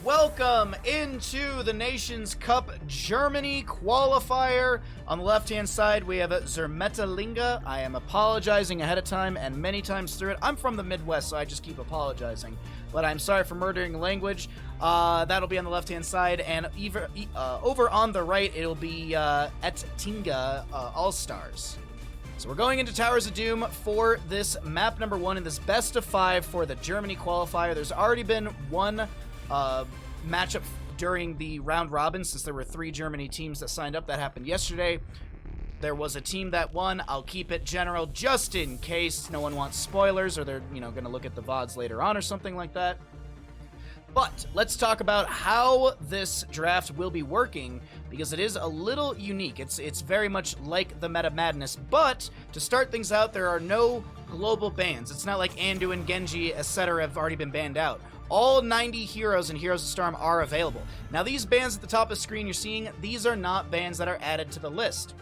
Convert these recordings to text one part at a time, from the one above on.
Welcome into the Nations Cup Germany qualifier. On the left-hand side, we have Zermettrlinge. I am apologizing ahead of time and many times through it. I'm from the Midwest, so I just keep apologizing. But I'm sorry for murdering language. That'll be on the left-hand side, and over on the right, it'll be Oettinger Allstars. So we're going into Towers of Doom for this map number 1 in this best of 5 for the Germany qualifier. There's already been one matchup during the round robin, since there were 3 Germany teams that signed up. That happened yesterday. There was a team that won. I'll keep it general just in case no one wants spoilers or they're, going to look at the VODs later on or something like that. But let's talk about how this draft will be working, because it is a little unique. It's very much like the Meta Madness, but to start things out, there are no global bans. It's not like Anduin, Genji, etc. have already been banned out. All 90 heroes in Heroes of Storm are available. Now, these bans at the top of the screen you're seeing, these are not bans that are added to the list,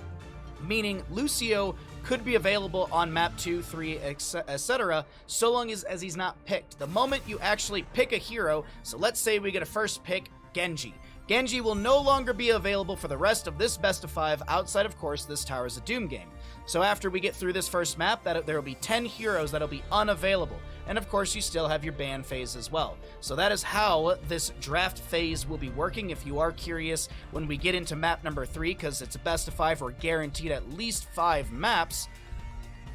meaning Lucio could be available on map 2, 3, etc., so long as he's not picked. The moment you actually pick a hero, so let's say we get a first pick, Genji. Genji will no longer be available for the rest of this best of 5, outside, of course, this Towers of Doom game. So after we get through this first map, there will be 10 heroes that'll be unavailable. And of course, you still have your ban phase as well. So that is how this draft phase will be working. If you are curious, when we get into map number 3, because it's a best of 5, we're guaranteed at least 5 maps.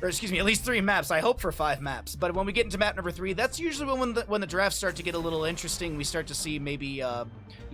Or excuse me, at least 3 maps. I hope for 5 maps. But when we get into map number 3, that's usually when the drafts start to get a little interesting. We start to see maybe,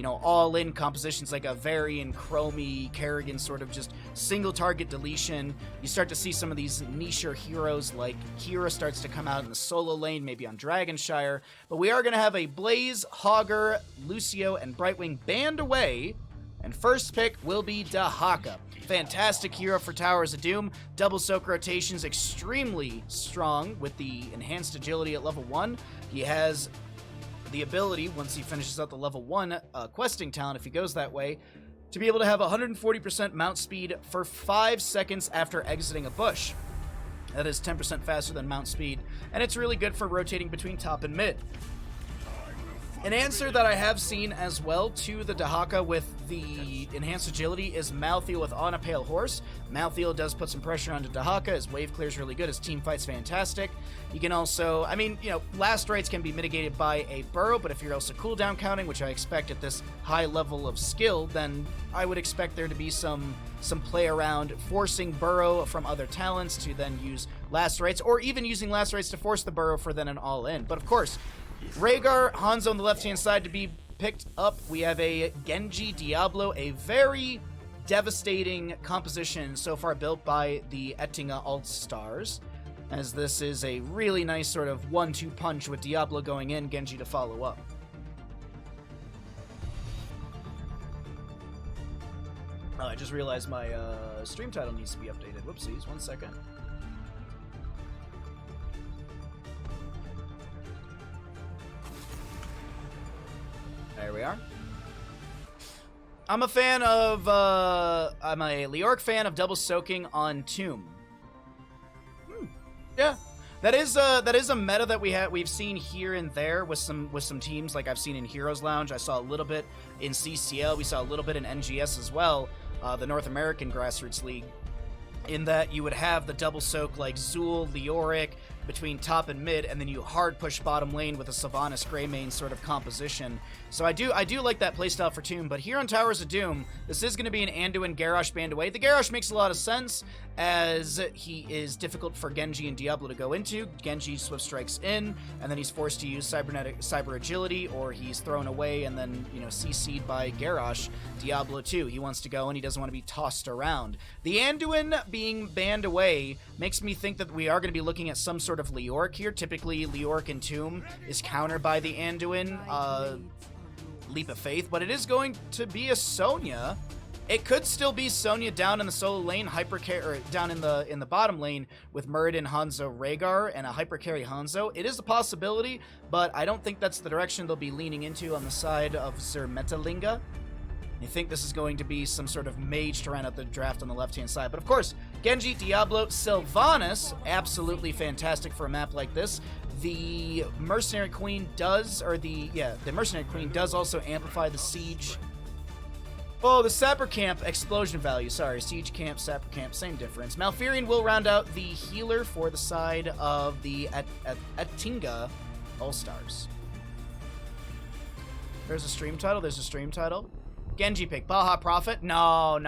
all-in compositions like a Varian, Chromie, Kerrigan, sort of just single-target deletion. You start to see some of these nicher heroes like Kira starts to come out in the solo lane, maybe on Dragonshire. But we are going to have a Blaze, Hogger, Lucio, and Brightwing banned away. And first pick will be Dahaka. Fantastic hero for Towers of Doom. Double soak rotations, extremely strong with the enhanced agility at level 1. He has the ability, once he finishes out the level 1 questing talent, if he goes that way, to be able to have 140% mount speed for 5 seconds after exiting a bush. That is 10% faster than mount speed, and it's really good for rotating between top and mid. An answer that I have seen as well to the Dahaka with the enhanced agility is Malthael with On a Pale Horse. Malthael does put some pressure onto Dahaka. His wave clear is really good. His team fight's fantastic. You can also, last rights can be mitigated by a burrow, but if you're also cooldown counting, which I expect at this high level of skill, then I would expect there to be some play around forcing burrow from other talents to then use last rights, or even using last rights to force the burrow for then an all-in. But of course, Rhaegar, Hanzo on the left-hand side to be picked up. We have a Genji Diablo, a very devastating composition so far built by the Oettinger Allstars, as this is a really nice sort of 1-2 punch with Diablo going in, Genji to follow up. Oh, I just realized my stream title needs to be updated. Whoopsies, 1 second. There we are. I'm a Leoric fan of double soaking on Tomb. Yeah, that is a meta that we've seen here and there with some teams. Like I've seen in Heroes Lounge. I saw a little bit in CCL. We saw a little bit in NGS as well, the North American Grassroots League. In that you would have the double soak like Zul, Leoric between top and mid, and then you hard push bottom lane with a Sylvanas Greymane sort of composition. So I do like that playstyle for Tomb, but here on Towers of Doom, this is going to be an Anduin Garrosh banned away. The Garrosh makes a lot of sense, as he is difficult for Genji and Diablo to go into. Genji Swift Strikes in, and then he's forced to use Cyber Agility, or he's thrown away and then, CC'd by Garrosh. Diablo too, he wants to go and he doesn't want to be tossed around. The Anduin being banned away makes me think that we are going to be looking at some sort of Leoric here. Typically, Leoric in Tomb is countered by the Anduin Leap of Faith, but it is going to be a Sonya. It could still be Sonya down in the solo lane, or down in the bottom lane with Muradin, Hanzo, Rhaegar, and a hyper carry Hanzo. It is a possibility, but I don't think that's the direction they'll be leaning into on the side of Zermettrlinge. You think this is going to be some sort of mage to round out the draft on the left-hand side. But of course, Genji, Diablo, Sylvanas, absolutely fantastic for a map like this. The Mercenary Queen does, the Mercenary Queen does also amplify the siege. Oh, the Sapper Camp explosion value. Sorry, Siege Camp, Sapper Camp, same difference. Malfurion will round out the healer for the side of the Oettinger Allstars. There's a stream title. Genji pick. Baja Prophet? No.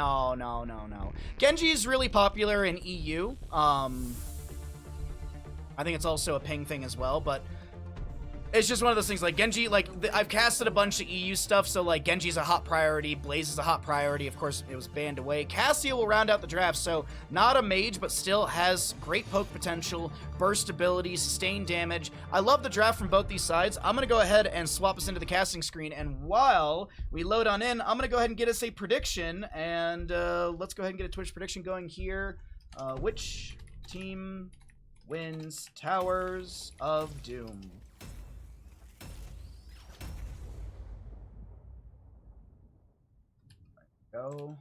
Genji is really popular in EU. I think it's also a ping thing as well, but it's just one of those things, like, Genji, like, I've casted a bunch of EU stuff, so, like, Genji's a hot priority, Blaze is a hot priority, of course, it was banned away. Cassia will round out the draft, so not a mage, but still has great poke potential, burst ability, sustain damage. I love the draft from both these sides. I'm going to go ahead and swap us into the casting screen, and while we load on in, I'm going to go ahead and get us a prediction, and let's go ahead and get a Twitch prediction going here. Which team wins Towers of Doom? Go.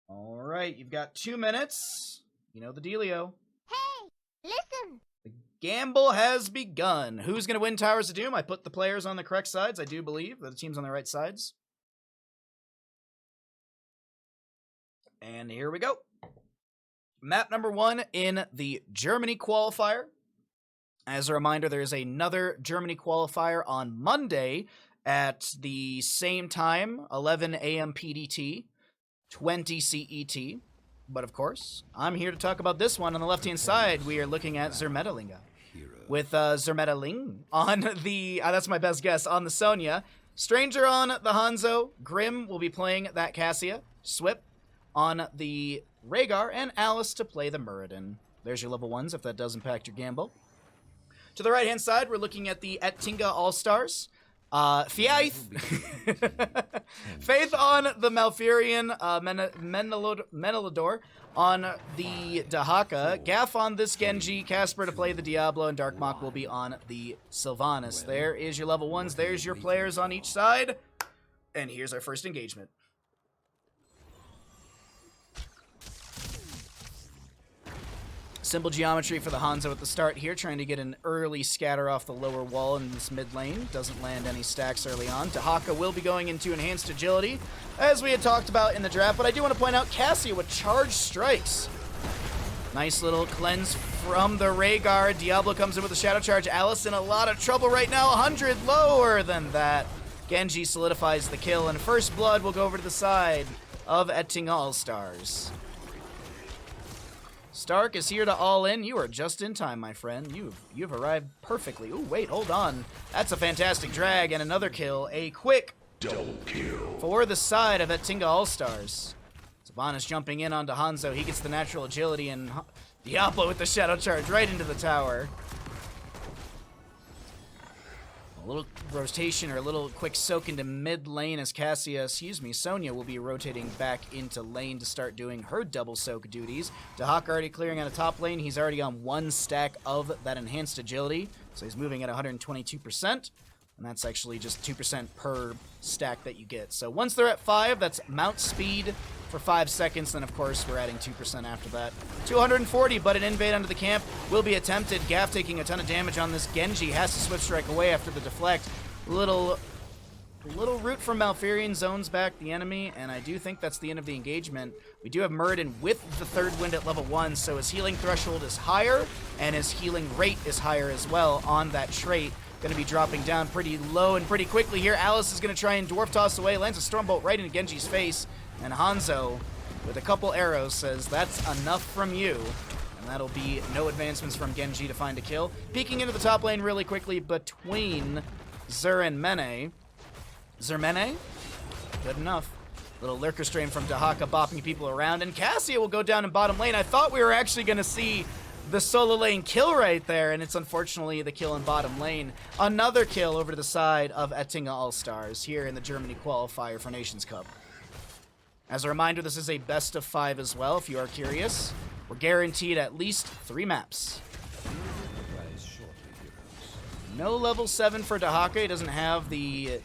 All right, you've got 2 minutes. You know the dealio. Hey, listen. The gamble has begun. Who's going to win Towers of Doom? I put the players on the correct sides. I do believe that the team's on the right sides. And here we go. Map number 1 in the Germany qualifier. As a reminder, there is another Germany qualifier on Monday at the same time, 11 a.m. PDT, 20 CET. But of course, I'm here to talk about this one. On the left-hand side, we are looking at Zermettrlinge. With Zermettrlinge on the, that's my best guess, on the Sonya. Stranger on the Hanzo. Grim will be playing that Cassia. Swip on the Rhaegar, and Alice to play the Muradin. There's your level 1s, if that does impact your gamble. To the right-hand side, we're looking at the Oettinger Allstars. Faith. Faith on the Malfurion, Menelodor on the Dahaka, Gaff on this Genji, Casper to play the Diablo, and Darkmok will be on the Sylvanas. There is your level 1s, there's your players on each side, and here's our first engagement. Simple geometry for the Hanzo at the start here, trying to get an early scatter off the lower wall in this mid lane. Doesn't land any stacks early on. Dahaka will be going into enhanced agility, as we had talked about in the draft, but I do want to point out Cassia with charged strikes. Nice little cleanse from the Rhaegar. Diablo comes in with a shadow charge. Alice in a lot of trouble right now, 100 lower than that. Genji solidifies the kill, and first blood will go over to the side of Oettinger Allstars. Stark is here to all in. You are just in time, my friend. You've arrived perfectly. Ooh, wait, hold on. That's a fantastic drag and another kill. A quick double kill for the side of Oettinger Allstars. Sylvanas jumping in onto Hanzo. He gets the natural agility, and Diablo with the shadow charge right into the tower. A little rotation, or a little quick soak into mid lane as Sonya will be rotating back into lane to start doing her double soak duties. Dahaka already clearing out of top lane. He's already on 1 stack of that enhanced agility, so he's moving at 122%, and that's actually just 2% per stack that you get. So once they're at 5, that's mount speed for 5 seconds, then of course we're adding 2% after that. 240, but an invade onto the camp will be attempted. Gaff taking a ton of damage on this. Genji has to swift strike away after the deflect. Little root from Malfurion zones back the enemy, and I do think that's the end of the engagement. We do have Muradin with the third wind at level 1, so his healing threshold is higher, and his healing rate is higher as well on that trait. Going to be dropping down pretty low and pretty quickly here. Alice is going to try and dwarf toss away, lands a Stormbolt right into Genji's face, and Hanzo, with a couple arrows, says, "That's enough from you." And that'll be no advancements from Genji to find a kill. Peeking into the top lane really quickly between Zer and Mene. Zermene? Good enough. Little Lurker Strain from Dahaka bopping people around, and Cassia will go down in bottom lane. I thought we were actually going to see the solo lane kill right there, and it's unfortunately the kill in bottom lane. Another kill over to the side of Oettinger Allstars here in the Germany qualifier for Nations Cup. As a reminder, this is a best of 5 as well, if you are curious. We're guaranteed at least 3 maps. No level 7 for Dahaka. He doesn't have the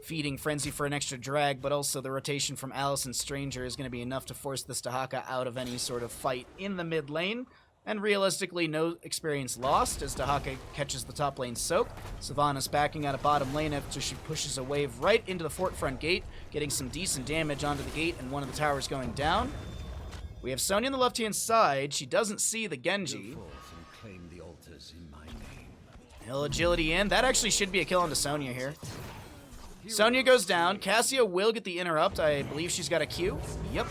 feeding Frenzy for an extra drag, but also the rotation from Alice and Stranger is going to be enough to force this Dahaka out of any sort of fight in the mid lane. And realistically, no experience lost as Dahaka catches the top lane soak. Sylvanas backing out of bottom lane after she pushes a wave right into the fort front gate, getting some decent damage onto the gate and one of the towers going down. We have Sonya on the left-hand side. She doesn't see the Genji. Hill agility in. That actually should be a kill onto Sonya here. Sonya goes down. Cassia will get the interrupt. I believe she's got a Q. Yep.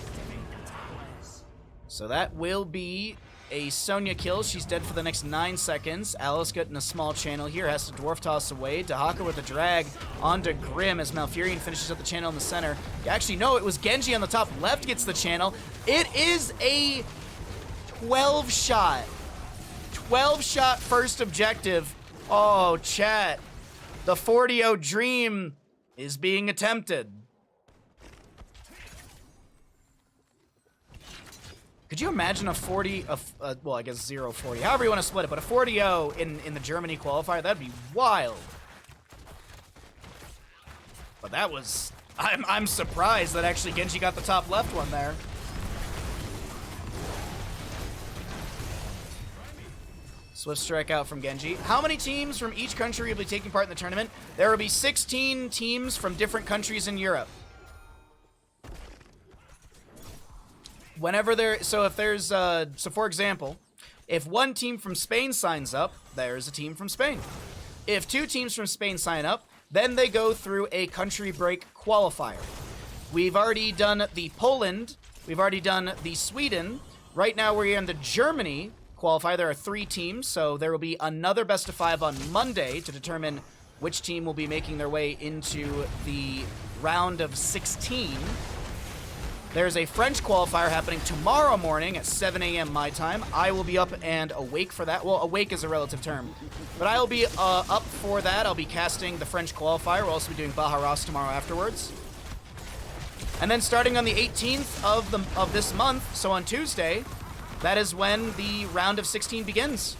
So that will be a Sonya kill. She's dead for the next 9 seconds. Alice getting a small channel here. Has to dwarf toss away. Dahaka with a drag onto Grim as Malfurion finishes up the channel in the center. Actually, no, it was Genji on the top left gets the channel. It is a 12-shot. 12-shot first objective. Oh, chat. The 40-0 dream is being attempted. Could you imagine a 40, well, I guess 0-40, however you want to split it, but a 40-0 in the Germany qualifier? That'd be wild. But that was, I'm surprised that actually Genji got the top left one there. Swift strike out from Genji. How many teams from each country will be taking part in the tournament? There will be 16 teams from different countries in Europe. Whenever there, so if there's, so for example, if one team from Spain signs up, there's a team from Spain. If 2 teams from Spain sign up, then they go through a country break qualifier. We've already done the Poland, we've already done the Sweden. Right now we're in the Germany qualifier. There are 3 teams, so there will be another best of 5 on Monday to determine which team will be making their way into the round of 16. There's a French qualifier happening tomorrow morning at 7 a.m. my time. I will be up and awake for that. Well, awake is a relative term. But I will be up for that. I'll be casting the French qualifier. We'll also be doing Bahamut tomorrow afterwards. And then starting on the 18th of this month, so on Tuesday, that is when the round of 16 begins.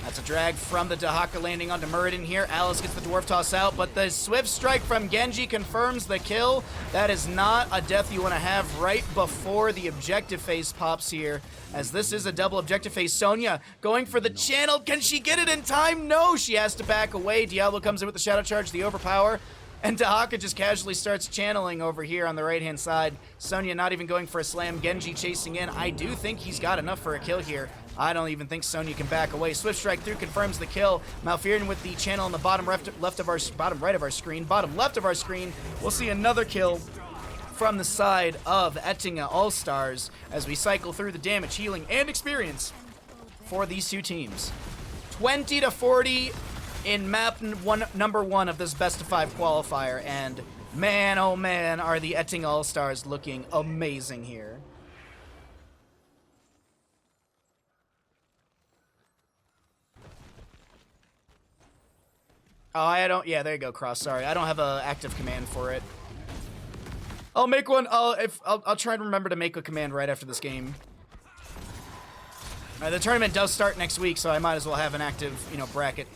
That's a drag from the Dahaka landing onto Muradin here. Alice gets the dwarf toss out, but the swift strike from Genji confirms the kill. That is not a death you want to have right before the objective phase pops here, as this is a double objective phase. Sonya going for the channel. Can she get it in time? No, she has to back away. Diablo comes in with the shadow charge, the overpower. And Dahaka just casually starts channeling over here on the right-hand side. Sonya not even going for a slam. Genji chasing in. I do think he's got enough for a kill here. I don't even think Sonya can back away. Swift strike through confirms the kill. Malfurion with the channel on the bottom right of our screen. We'll see another kill from the side of Oettinger Allstars as we cycle through the damage, healing, and experience for these 2 teams. 20-40 in map number 1 of this best of 5 qualifier, and man, oh man, are the Oettinger Allstars looking amazing here. Oh, yeah, there you go, Cross, sorry. I don't have an active command for it. I'll make one, I'll try and remember to make a command right after this game. The tournament does start next week, so I might as well have an active, bracket.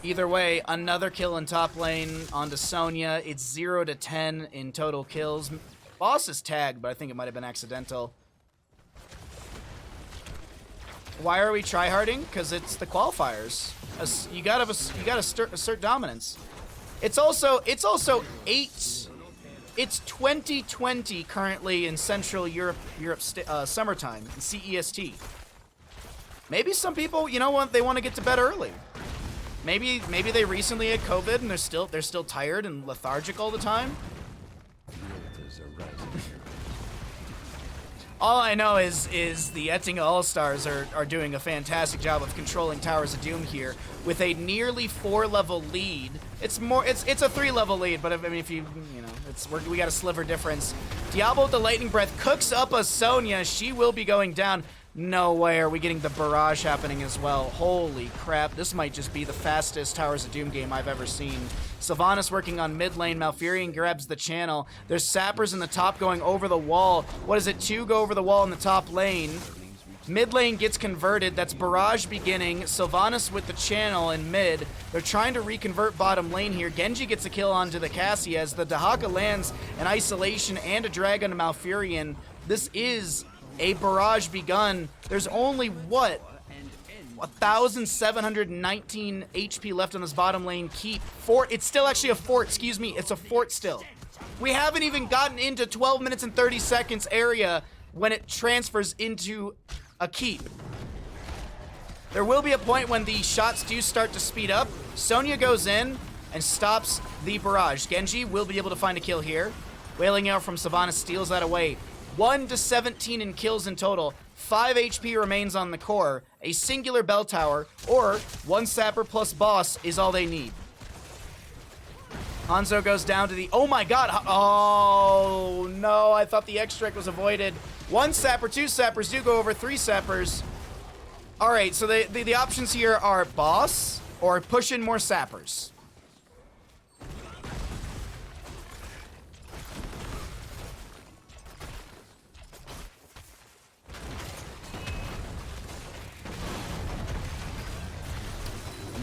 Either way, another kill in top lane onto Sonya. It's 0-10 in total kills. Boss is tagged, but I think it might have been accidental. Why are we tryharding? Because it's the qualifiers. You gotta assert dominance. It's also 8. It's 2020 currently in Central Europe summertime in CEST. Maybe some people, they want to get to bed early. Maybe they recently had COVID and they're still tired and lethargic all the time. All I know is the Oettinger All-Stars are doing a fantastic job of controlling Towers of Doom here with a nearly 4-level lead. It's a 3-level lead, but I mean, if we got a sliver difference. Diablo with the Lightning Breath cooks up a Sonya. She will be going down. No way are we getting the barrage happening as well. Holy crap, this might just be the fastest Towers of Doom game I've ever seen. Sylvanas working on mid lane. Malfurion grabs the channel. There's sappers in the top going over the wall. What is it? 2 go over the wall in the top lane. Mid lane gets converted. That's Barrage beginning. Sylvanas with the channel in mid. They're trying to reconvert bottom lane here. Genji gets a kill onto the Cassie as the Dahaka lands an isolation and a drag on Malfurion. This is a Barrage begun. There's only, what, 1,719 HP left on this bottom lane keep. Fort, it's still actually a fort, excuse me. It's a fort still. We haven't even gotten into 12 minutes and 30 seconds area when it transfers into a keep. There will be a point when the shots do start to speed up. Sonya goes in and stops the Barrage. Genji will be able to find a kill here. Wailing out from Sylvanas steals that away. 1 to 17 in kills in total. 5 HP remains on the core. A singular bell tower or 1 sapper plus boss is all they need. Hanzo goes down to the... Oh my god! Oh no, I thought the X-Strike was avoided. 1 sapper, 2 sappers do go over, 3 sappers. Alright, so the options here are boss or push in more sappers.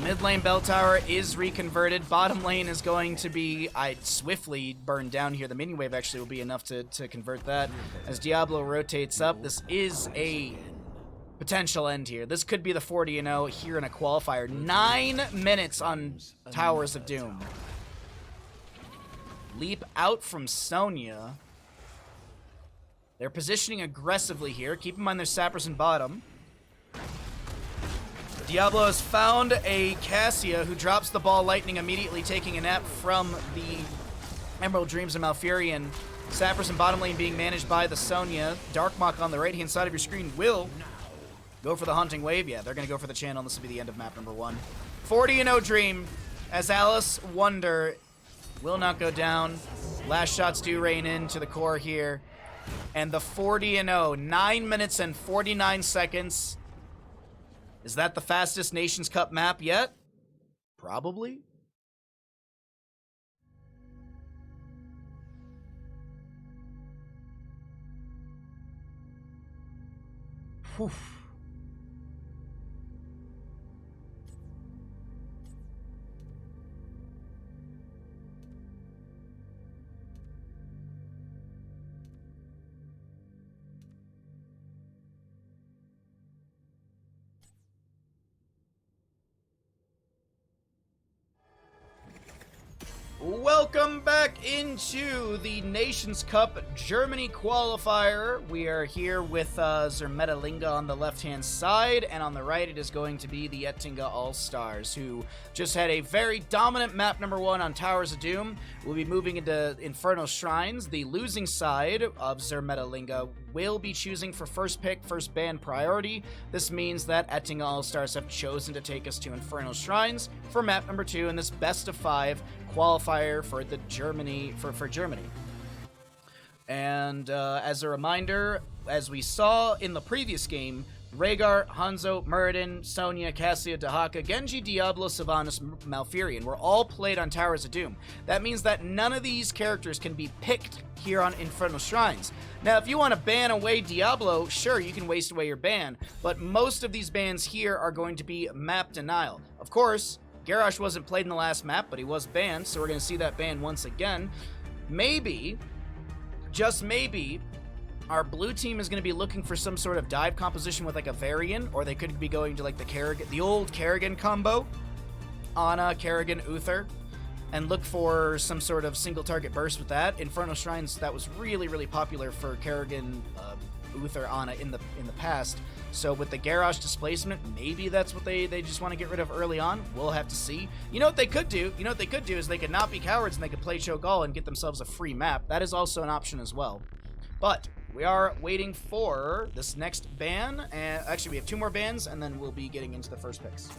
Mid lane bell tower is reconverted. Bottom lane is going to be swiftly burned down here. The minion wave actually will be enough to convert that. As Diablo rotates up, this is a potential end here. This could be the 40-0 here in a qualifier. 9 minutes on Towers of Doom. Leap out from Sonya. They're positioning aggressively here. Keep in mind there's sappers in bottom. Diablo has found a Cassia who drops the ball lightning immediately, taking a nap from the Emerald Dreams of Malfurion. Sappers in bottom lane being managed by the Sonya. Darkmok on the right-hand side of your screen will go for the Haunting Wave. Yeah, they're going to go for the channel. This will be the end of map number 1. 40-0 Dream as Alice Wonder will not go down. Last shots do rain into the core here. And the 40-0, 9 minutes and 49 seconds. Is that the fastest Nations Cup map yet? Probably. Whew. Welcome back into the Nations Cup Germany qualifier. We are here with Zermettrlinge on the left-hand side, and on the right it is going to be the Oettinger Allstars, who just had a very dominant map number 1 on Towers of Doom. We'll be moving into Infernal Shrines. The losing side of Zermettrlinge will be choosing for first pick, first ban priority. This means that Oettinger Allstars have chosen to take us to Infernal Shrines for map number 2 in this best of 5 qualifier for the Germany for Germany. And as a reminder, as we saw in the previous game, Rhaegar, Hanzo, Muradin, Sonya, Cassia, Dahaka, Genji, Diablo, Sylvanas, Malfurion were all played on Towers of Doom. That means that none of these characters can be picked here on Infernal Shrines. Now, if you want to ban away Diablo, sure, you can waste away your ban, but most of these bans here are going to be map denial. Of course, Garrosh wasn't played in the last map, but he was banned, so we're going to see that ban once again. Maybe, just maybe, our blue team is going to be looking for some sort of dive composition with like a Varian, or they could be going to like the old Kerrigan combo, Ana, Kerrigan, Uther, and look for some sort of single target burst with that. Infernal Shrines, that was really, really popular for Kerrigan, Uther, Ana in the past. So with the Garrosh displacement, maybe that's what they just want to get rid of early on. We'll have to see. You know what they could do? You know what they could do is they could not be cowards and they could play Cho'Gall and get themselves a free map. That is also an option as well. But we are waiting for this next ban. And actually, we have 2 more bans, and then we'll be getting into the first picks.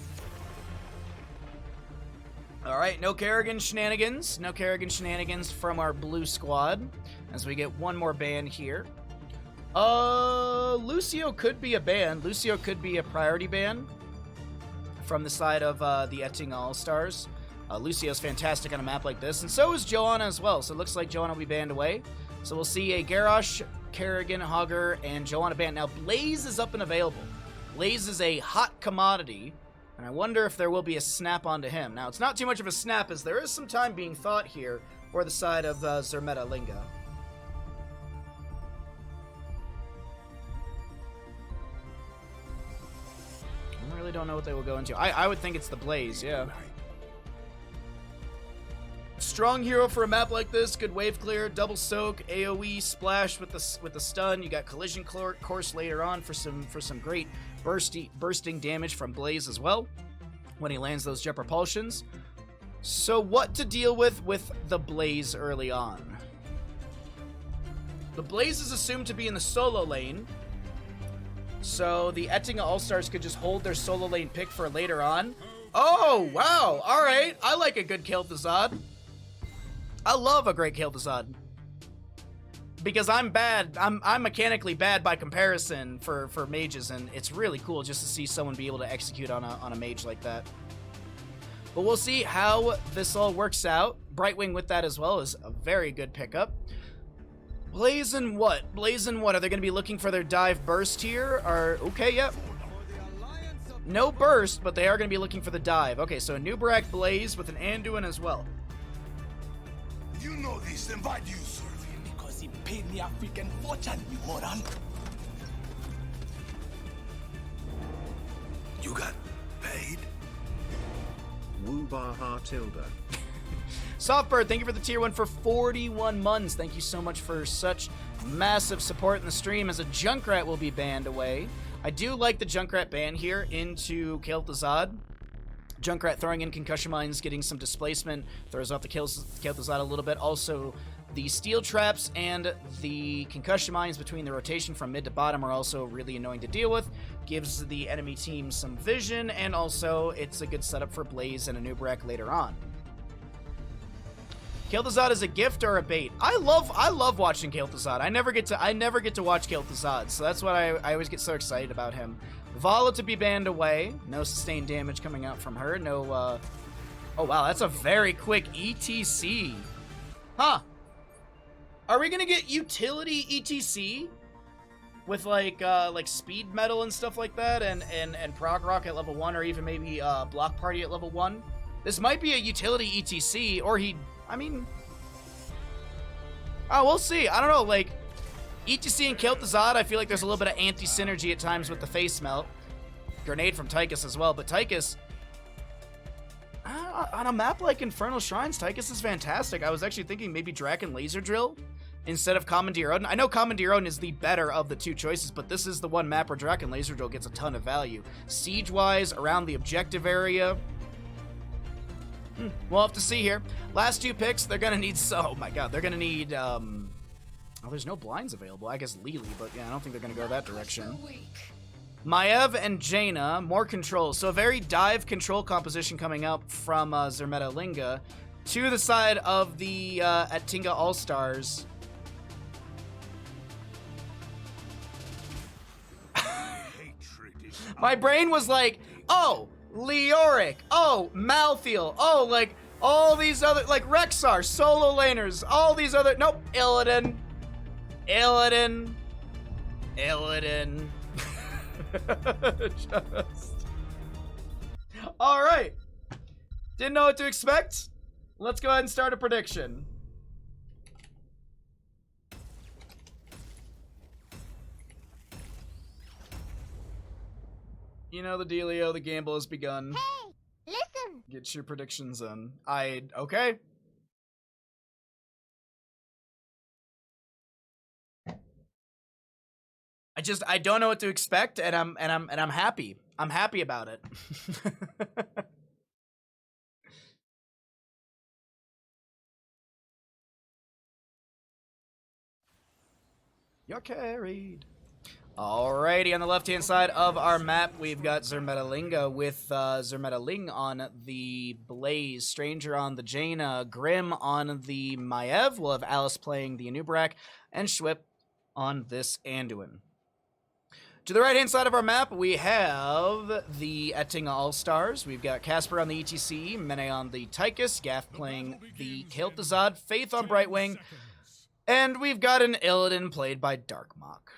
All right, no Kerrigan shenanigans. No Kerrigan shenanigans from our blue squad as we get 1 more ban here. Lucio could be a ban. Lucio could be a priority ban from the side of the Oettinger Allstars. Lucio's fantastic on a map like this, and so is Joanna as well. So it looks like Joanna will be banned away. So we'll see a Garrosh Kerrigan, Hogger, and Joanna Band. Now, Blaze is up and available. Blaze is a hot commodity, and I wonder if there will be a snap onto him. Now, it's not too much of a snap, as there is some time being thought here for the side of Zermettrlinge. I really don't know what they will go into. I would think it's the Blaze, yeah. Strong hero for a map like this. Good wave clear, double soak, AoE splash with the stun. You got collision course later on for some great bursting damage from Blaze as well when he lands those jet propulsions. So what to deal with the Blaze early on? The Blaze is assumed to be in the solo lane, so the Oettinger Allstars could just hold their solo lane pick for later on. Oh wow! All right, I like a good Kel'Thuzad. I love a great Kel'Thuzad. Because I'm bad. I'm mechanically bad by comparison for mages, and it's really cool just to see someone be able to execute on a mage like that. But we'll see how this all works out. Brightwing with that as well is a very good pickup. Blaze and what? Blaze and what? Are they going to be looking for their dive burst here? Okay, yep. No burst, but they are going to be looking for the dive. Okay, so a Nubarak Blaze with an Anduin as well. You know this, then why do you serve him? Because he paid me a freaking fortune, you moron. You got paid? Woo Bahatilda. Softbird, thank you for the tier 1 for 41 months. Thank you so much for such massive support in the stream, as a Junkrat will be banned away. I do like the Junkrat ban here into Kel'Thuzad. Junkrat throwing in concussion mines, getting some displacement, throws off the Kel'Thuzad a little bit. Also, the steel traps and the concussion mines between the rotation from mid to bottom are also really annoying to deal with. Gives the enemy team some vision, and also it's a good setup for Blaze and a Nubarak later on. Kel'Thuzad is a gift or a bait? I love watching Kel'Thuzad. I never get to watch Kel'Thuzad, so that's why I always get so excited about him. Vala to be banned away. No sustained damage coming out from her. No, oh wow, that's a very quick ETC. Huh. Are we gonna get utility ETC? With like speed metal and stuff like that, and prog rock at level 1, or even maybe block party at level 1? This might be a utility ETC, or we'll see. I don't know, like, ETC and Kel'Thuzad, I feel like there's a little bit of anti-synergy at times with the face melt. Grenade from Tychus as well, but Tychus, on a map like Infernal Shrines, Tychus is fantastic. I was actually thinking maybe Draken Laser Drill instead of Commandeer Odin. I know Commandeer Odin is the better of the two choices, but this is the one map where Draken Laser Drill gets a ton of value. Siege-wise, around the objective area, we'll have to see here. Last two picks, they're gonna need, oh my god, they're gonna need, oh, there's no blinds available. I guess Lily, but yeah, I don't think they're gonna go that direction. Maev and Jaina, more control. So a very dive control composition coming up from Zermettrlinge to the side of the Oettinger Allstars. My brain was like, oh, Leoric, oh, Malthael, oh, like, all these other, like, Rexar, solo laners, all these other, nope, Illidan. Just. Alright. Didn't know what to expect. Let's go ahead and start a prediction. You know the dealio, the gamble has begun. Hey, listen. Get your predictions in. Okay. I don't know what to expect, and I'm happy. I'm happy about it. You're carried. Alrighty, on the left-hand side of our map, we've got Zermettrlinge with Zermettrlinge on the Blaze, Stranger on the Jaina, Grim on the Maev. We'll have Alice playing the Anubarak, and Schwip on this Anduin. To the right-hand side of our map, we have the Oettinger Allstars. We've got Casper on the ETC, Mene on the Tychus, Gaff playing the Kel'Thuzad, Faith on Brightwing, And we've got an Illidan played by Darkmok.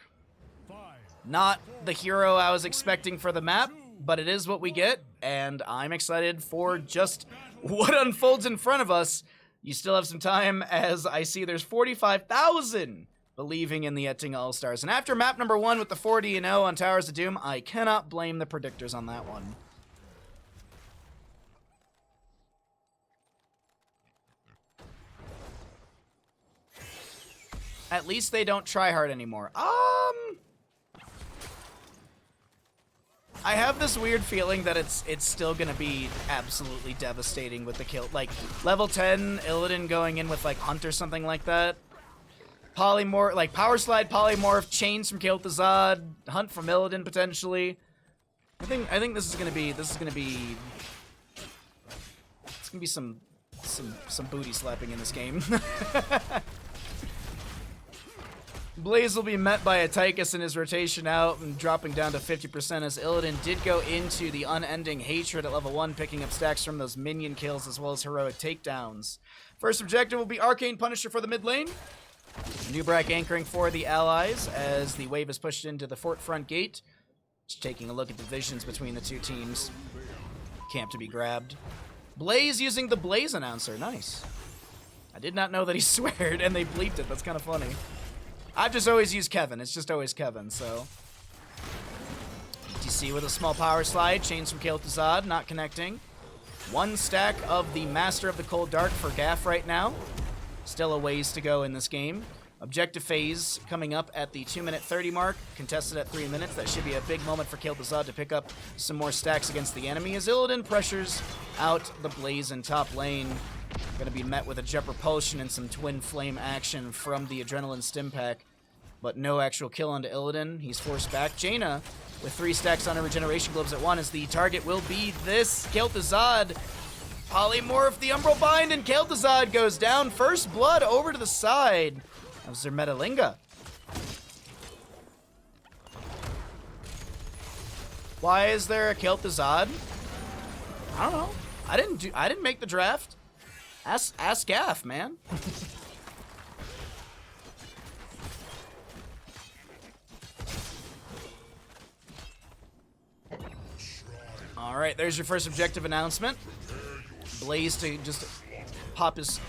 Not the hero I was expecting for the map, but it is what we get, and I'm excited for just what unfolds in front of us. You still have some time, as I see there's 45,000 believing in the Oettinger Allstars. And after map number 1 with the 40-0 on Towers of Doom, I cannot blame the predictors on that one. At least they don't try hard anymore. I have this weird feeling that it's still gonna be absolutely devastating with the kill. Like, level 10 Illidan going in with, like, Hunt or something like that. Polymorph, like, Power Slide, Polymorph, Chains from Kel'Thuzad, Hunt from Illidan, potentially. I think this is gonna be some booty slapping in this game. Blaze will be met by a Tychus in his rotation out and dropping down to 50% as Illidan did go into the Unending Hatred at level 1, picking up stacks from those minion kills as well as heroic takedowns. First objective will be Arcane Punisher for the mid lane. Nubrak anchoring for the allies as the wave is pushed into the fort front gate. Just taking a look at the visions between the two teams. Camp to be grabbed. Blaze using the Blaze announcer. Nice. I did not know that he sweared and they bleeped it. That's kind of funny. I've just always used Kevin. It's just always Kevin, so. ETC with a small power slide. Chains from Kel'Thuzad, not connecting. One stack of the Master of the Cold Dark for Gaff right now. Still a ways to go in this game. Objective phase coming up at the 2-minute 30 mark. Contested at 3 minutes. That should be a big moment for Kel'Thuzad to pick up some more stacks against the enemy as Illidan pressures out the Blaze in top lane. Gonna be met with a Jet Repulsion and some Twin Flame action from the Adrenaline Stim Pack. But no actual kill onto Illidan. He's forced back. Jaina with 3 stacks on her Regeneration Globes at 1 as the target will be this Kel'Thuzad. Polymorph the Umbral Bind and Kel'Thuzad goes down. First blood over to the side of Zermettrlinge. Why is there a Kel'Thuzad? I don't know. I didn't make the draft. Ask Gaff, man. Alright, there's your first objective announcement. Blaze to just pop his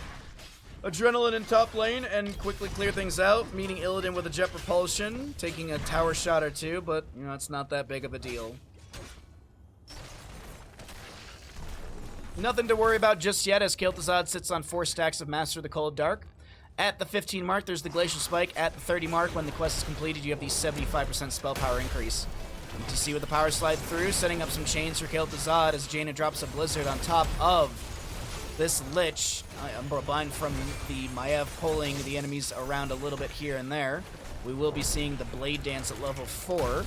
Adrenaline in top lane and quickly clear things out, meeting Illidan with a Jet Propulsion, taking a tower shot or two, but, you know, it's not that big of a deal. Nothing to worry about just yet as Kel'Thuzad sits on 4 stacks of Master of the Cold Dark. At the 15 mark, there's the Glacial Spike. At the 30 mark, when the quest is completed, you have the 75% spell power increase. To see with the power slide through, setting up some chains for Kel'Thuzad as Jaina drops a Blizzard on top of this Lich. Umbral Bind from the Maiev pulling the enemies around a little bit here and there. We will be seeing the Blade Dance at level 4.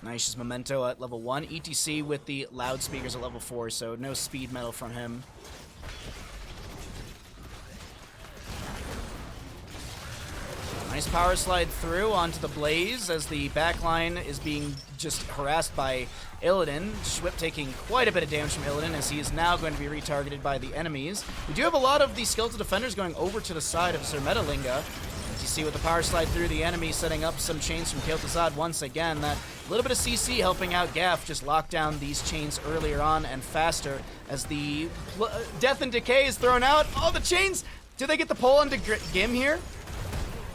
Nice's Memento at level 1. ETC with the Loudspeakers at level 4, so no speed metal from him. Nice power slide through onto the Blaze as the backline is being just harassed by Illidan. Schwip taking quite a bit of damage from Illidan as he is now going to be retargeted by the enemies. We do have a lot of the skeletal defenders going over to the side of Zermettrlinge. As you see with the power slide through the enemy, setting up some chains from Kel'Thuzad once again. That little bit of CC helping out Gaff just lock down these chains earlier on and faster as the Death and Decay is thrown out. Oh, the chains! Do they get the pull onto Gim here?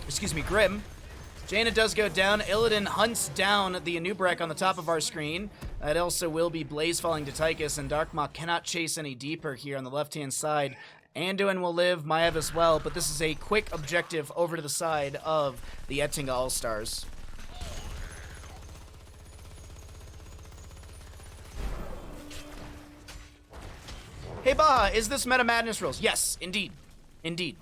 Excuse me, Grim. Jaina does go down. Illidan hunts down the Anub'arak on the top of our screen. That also will be Blaze falling to Tychus, and Darkmok cannot chase any deeper here on the left-hand side. Anduin will live, Maiev as well, but this is a quick objective over to the side of the Oettinger Allstars. Hey Baha, is this Meta Madness rules? Yes, indeed. Indeed.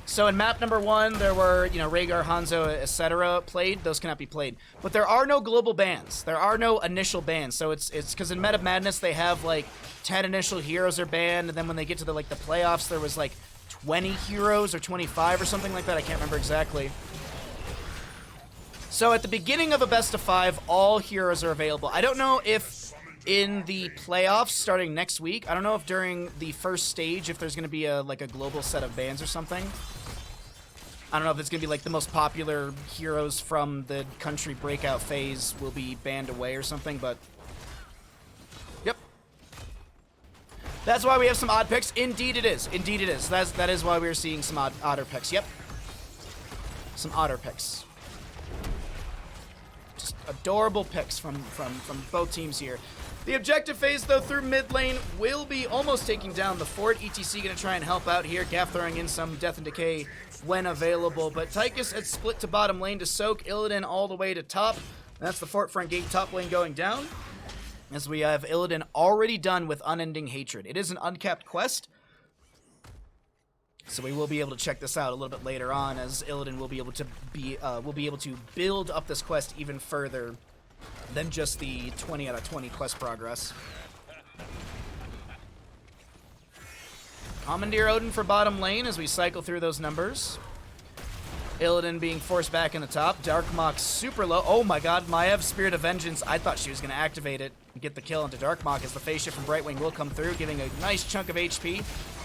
So in map number 1, there were, you know, Rhaegar, Hanzo, etc. played. Those cannot be played. But there are no global bans. There are no initial bans. So it's because in Meta Madness, they have, like, 10 initial heroes are banned, and then when they get to the, like, the playoffs, there was, like, 20 heroes or 25 or something like that. I can't remember exactly. So at the beginning of a best of 5, all heroes are available. I don't know if in the playoffs starting next week. I don't know if during the first stage, if there's going to be a global set of bans or something. I don't know if it's going to be like the most popular heroes from the country breakout phase will be banned away or something, but yep. That's why we have some odd picks. Indeed it is. Indeed it is. That is why we're seeing some odder picks. Yep. Some odder picks. Just adorable picks from both teams here. The objective phase, though, through mid lane will be almost taking down the fort. ETC going to try and help out here. Gaff throwing in some Death and Decay when available. But Tychus had split to bottom lane to soak Illidan all the way to top. That's the fort front gate top lane going down. As we have Illidan already done with Unending Hatred. It is an uncapped quest. So we will be able to check this out a little bit later on, as Illidan will be able to build up this quest even further than just the 20 out of 20 quest progress. Commandeer Odin for bottom lane as we cycle through those numbers. Illidan being forced back in the top. Darkmok super low. Oh my god, Maiev Spirit of Vengeance. I thought she was going to activate it and get the kill into Darkmok, as the phase shift from Brightwing will come through, giving a nice chunk of HP.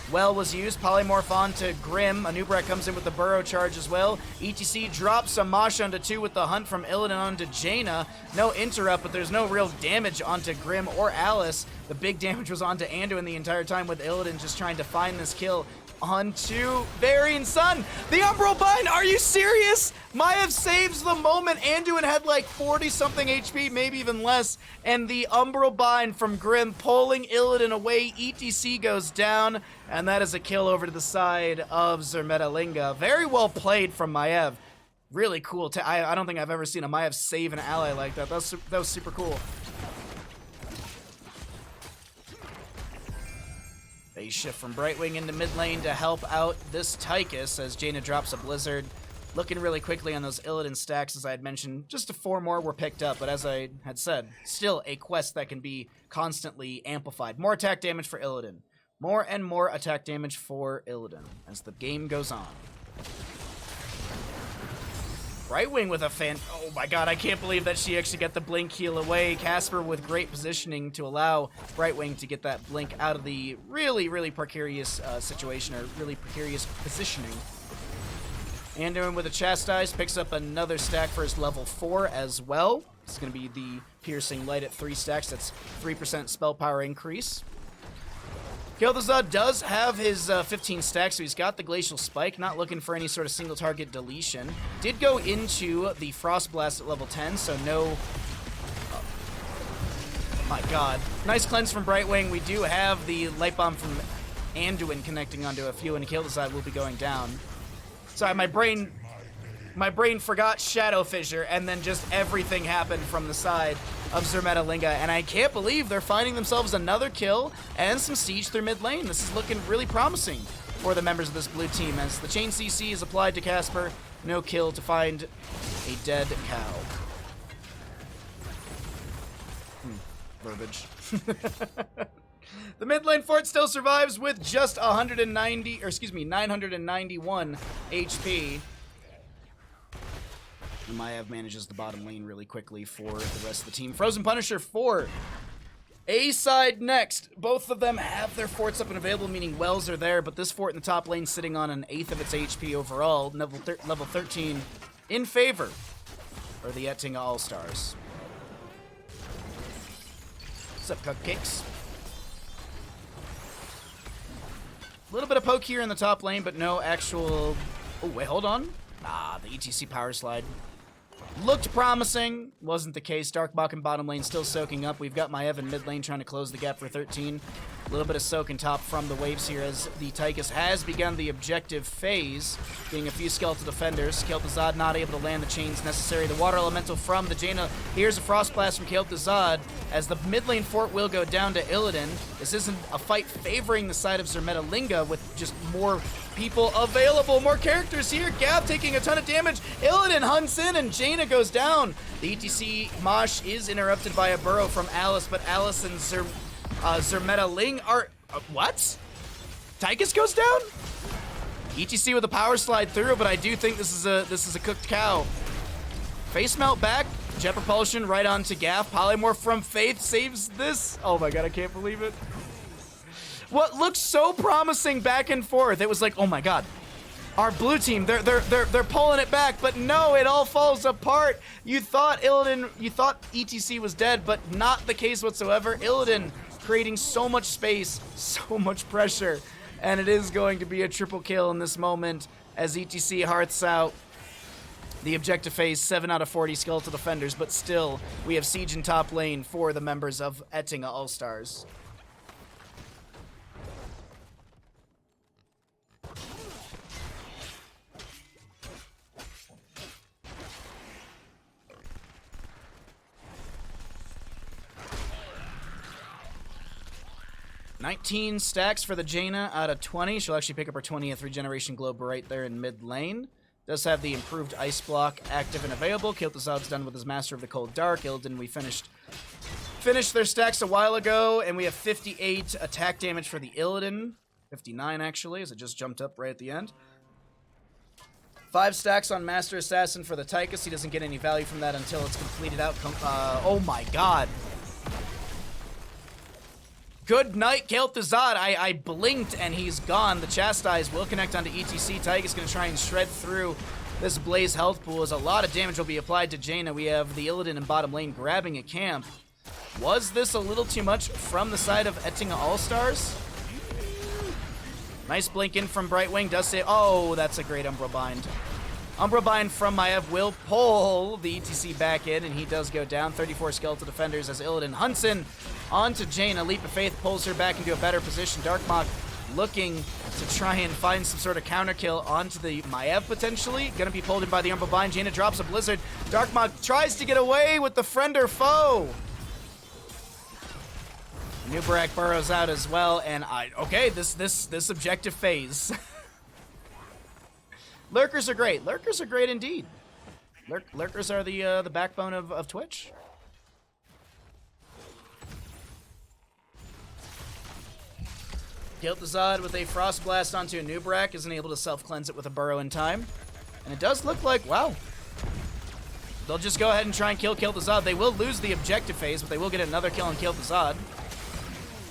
Well was used. Polymorph on to Grim. Anubrak comes in with the Burrow charge as well. ETC drops a Masha onto 2 with the hunt from Illidan onto Jaina. No interrupt, but there's no real damage onto Grim or Alice. The big damage was onto Anduin the entire time, with Illidan just trying to find this kill onto Varian Sun. The Umbral Bind, are you serious? Maiev saves the moment. Anduin had like 40-something HP, maybe even less, and the Umbral Bind from Grim pulling Illidan away. ETC goes down, and that is a kill over to the side of Zermettrlinge. Very well played from Maiev. Really cool. I don't think I've ever seen a Maiev save an ally like that. That was super cool. Phase shift from Brightwing into mid lane to help out this Tychus, as Jaina drops a Blizzard. Looking really quickly on those Illidan stacks, as I had mentioned. Just 4 more were picked up, but as I had said, still a quest that can be constantly amplified. More attack damage for Illidan. More and more attack damage for Illidan as the game goes on. Brightwing with a oh my god, I can't believe that she actually got the blink heal away. Casper with great positioning to allow Brightwing to get that blink out of the really, really precarious situation, or really precarious positioning. Anduin with a Chastise picks up another stack for his level 4 as well. It's going to be the Piercing Light at 3 stacks. That's 3% spell power increase. Kel'Thuzad does have his 15 stacks, so he's got the Glacial Spike, not looking for any sort of single target deletion. Did go into the Frost Blast at level 10, so no... Oh my god. Nice cleanse from Brightwing. We do have the Light Bomb from Anduin connecting onto a few, and Kel'Thuzad will be going down. Sorry, my brain forgot Shadow Fissure, and then just everything happened from the side of Zermettrlinge, and I can't believe they're finding themselves another kill and some siege through mid lane. This is looking really promising for the members of this blue team, as the chain CC is applied to Casper. No kill to find a dead cow. Verbiage. The mid lane fort still survives with just 991 HP. And Maiev manages the bottom lane really quickly for the rest of the team. Frozen Punisher for A side next. Both of them have their forts up and available, meaning wells are there, but this fort in the top lane sitting on 1/8 of its HP overall. Level 13 in favor for the Oettinger Allstars. What's up, cupcakes? A little bit of poke here in the top lane, but no actual... Oh, wait, hold on. Ah, the ETC power slide. Looked promising. Wasn't the case. Darkbach in bottom lane still soaking up. We've got Maiev in mid lane trying to close the gap for 13. A little bit of soak in top from the waves here, as the Tychus has begun the objective phase, being a few skeletal defenders. Kel'Thuzad not able to land the chains necessary. The water elemental from the Jaina. Here's a frost blast from Kel'Thuzad, as the mid lane fort will go down to Illidan. This isn't a fight favoring the side of Zermettrlinge, with just more people available, more characters here. Gav taking a ton of damage. Illidan hunts in and Jaina goes down. The ETC Mosh is interrupted by a burrow from Alice, but Alice and Zermettrlinge are... what? Tychus goes down? ETC with a power slide through, but I do think this is a cooked cow. Face melt back. Jet propulsion right onto Gaff. Polymorph from Faith saves this. Oh my god, I can't believe it. What looked so promising back and forth, it was like, oh my god. Our blue team, they're pulling it back, but no, it all falls apart. You thought ETC was dead, but not the case whatsoever. Illidan creating so much space, so much pressure, and it is going to be a triple kill in this moment as ETC hearths out the objective phase. 7 out of 40 skeletal defenders, but still, we have siege in top lane for the members of Oettinger Allstars. $19 stacks for the Jaina out of 20. She'll actually pick up her 20th regeneration globe right there in mid lane. Does have the improved ice block active and available. Kil'Thuzad's done with his Master of the Cold Dark. Illidan, we finished their stacks a while ago, and we have 58 attack damage for the Illidan. 59 actually, as it just jumped up right at the end. 5 stacks on Master Assassin for the Tychus. He doesn't get any value from that until it's completed out. Oh my god. Good night, Kil'Thuzad. I blinked and he's gone. The Chastise will connect onto ETC. Tychus gonna try and shred through this Blaze health pool as a lot of damage will be applied to Jaina. We have the Illidan in bottom lane grabbing a camp. Was this a little too much from the side of Oettinger Allstars? Nice blink in from Brightwing. Does say, oh, that's a great Umbral Bind. Umbral Bind from Maiev will pull the ETC back in, and he does go down. 34 skeletal defenders as Illidan hunts in onto Jaina. Leap of Faith pulls her back into a better position. Darkmog looking to try and find some sort of counter kill onto the Maiev potentially. Gonna be pulled in by the Umbral Bind. Jaina drops a Blizzard. Darkmog tries to get away with the friend or foe. Nubarak burrows out as well, and okay, this objective phase. Lurkers are great. Lurkers are great indeed. Lurkers are the backbone of Twitch. Kil'Thuzad with a Frost Blast onto a Nubarak isn't able to self-cleanse it with a burrow in time. And it does look like, wow. They'll just go ahead and try and kill Kil'Thuzad. They will lose the objective phase, but they will get another kill on Kil'Thuzad.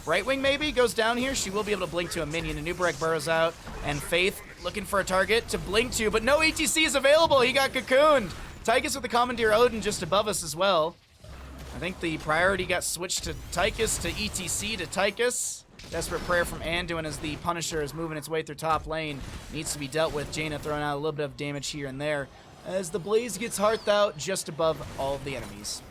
Brightwing maybe goes down here. She will be able to blink to a minion. A Nubarak burrows out, and Faith looking for a target to blink to, but no ETC is available. He got cocooned. Tychus with the Commandeer Odin just above us as well. I think the priority got switched to Tychus to ETC to Tychus. Desperate prayer from Anduin as the Punisher is moving its way through top lane. Needs to be dealt with. Jaina throwing out a little bit of damage here and there as the Blaze gets hearthed out just above all of the enemies.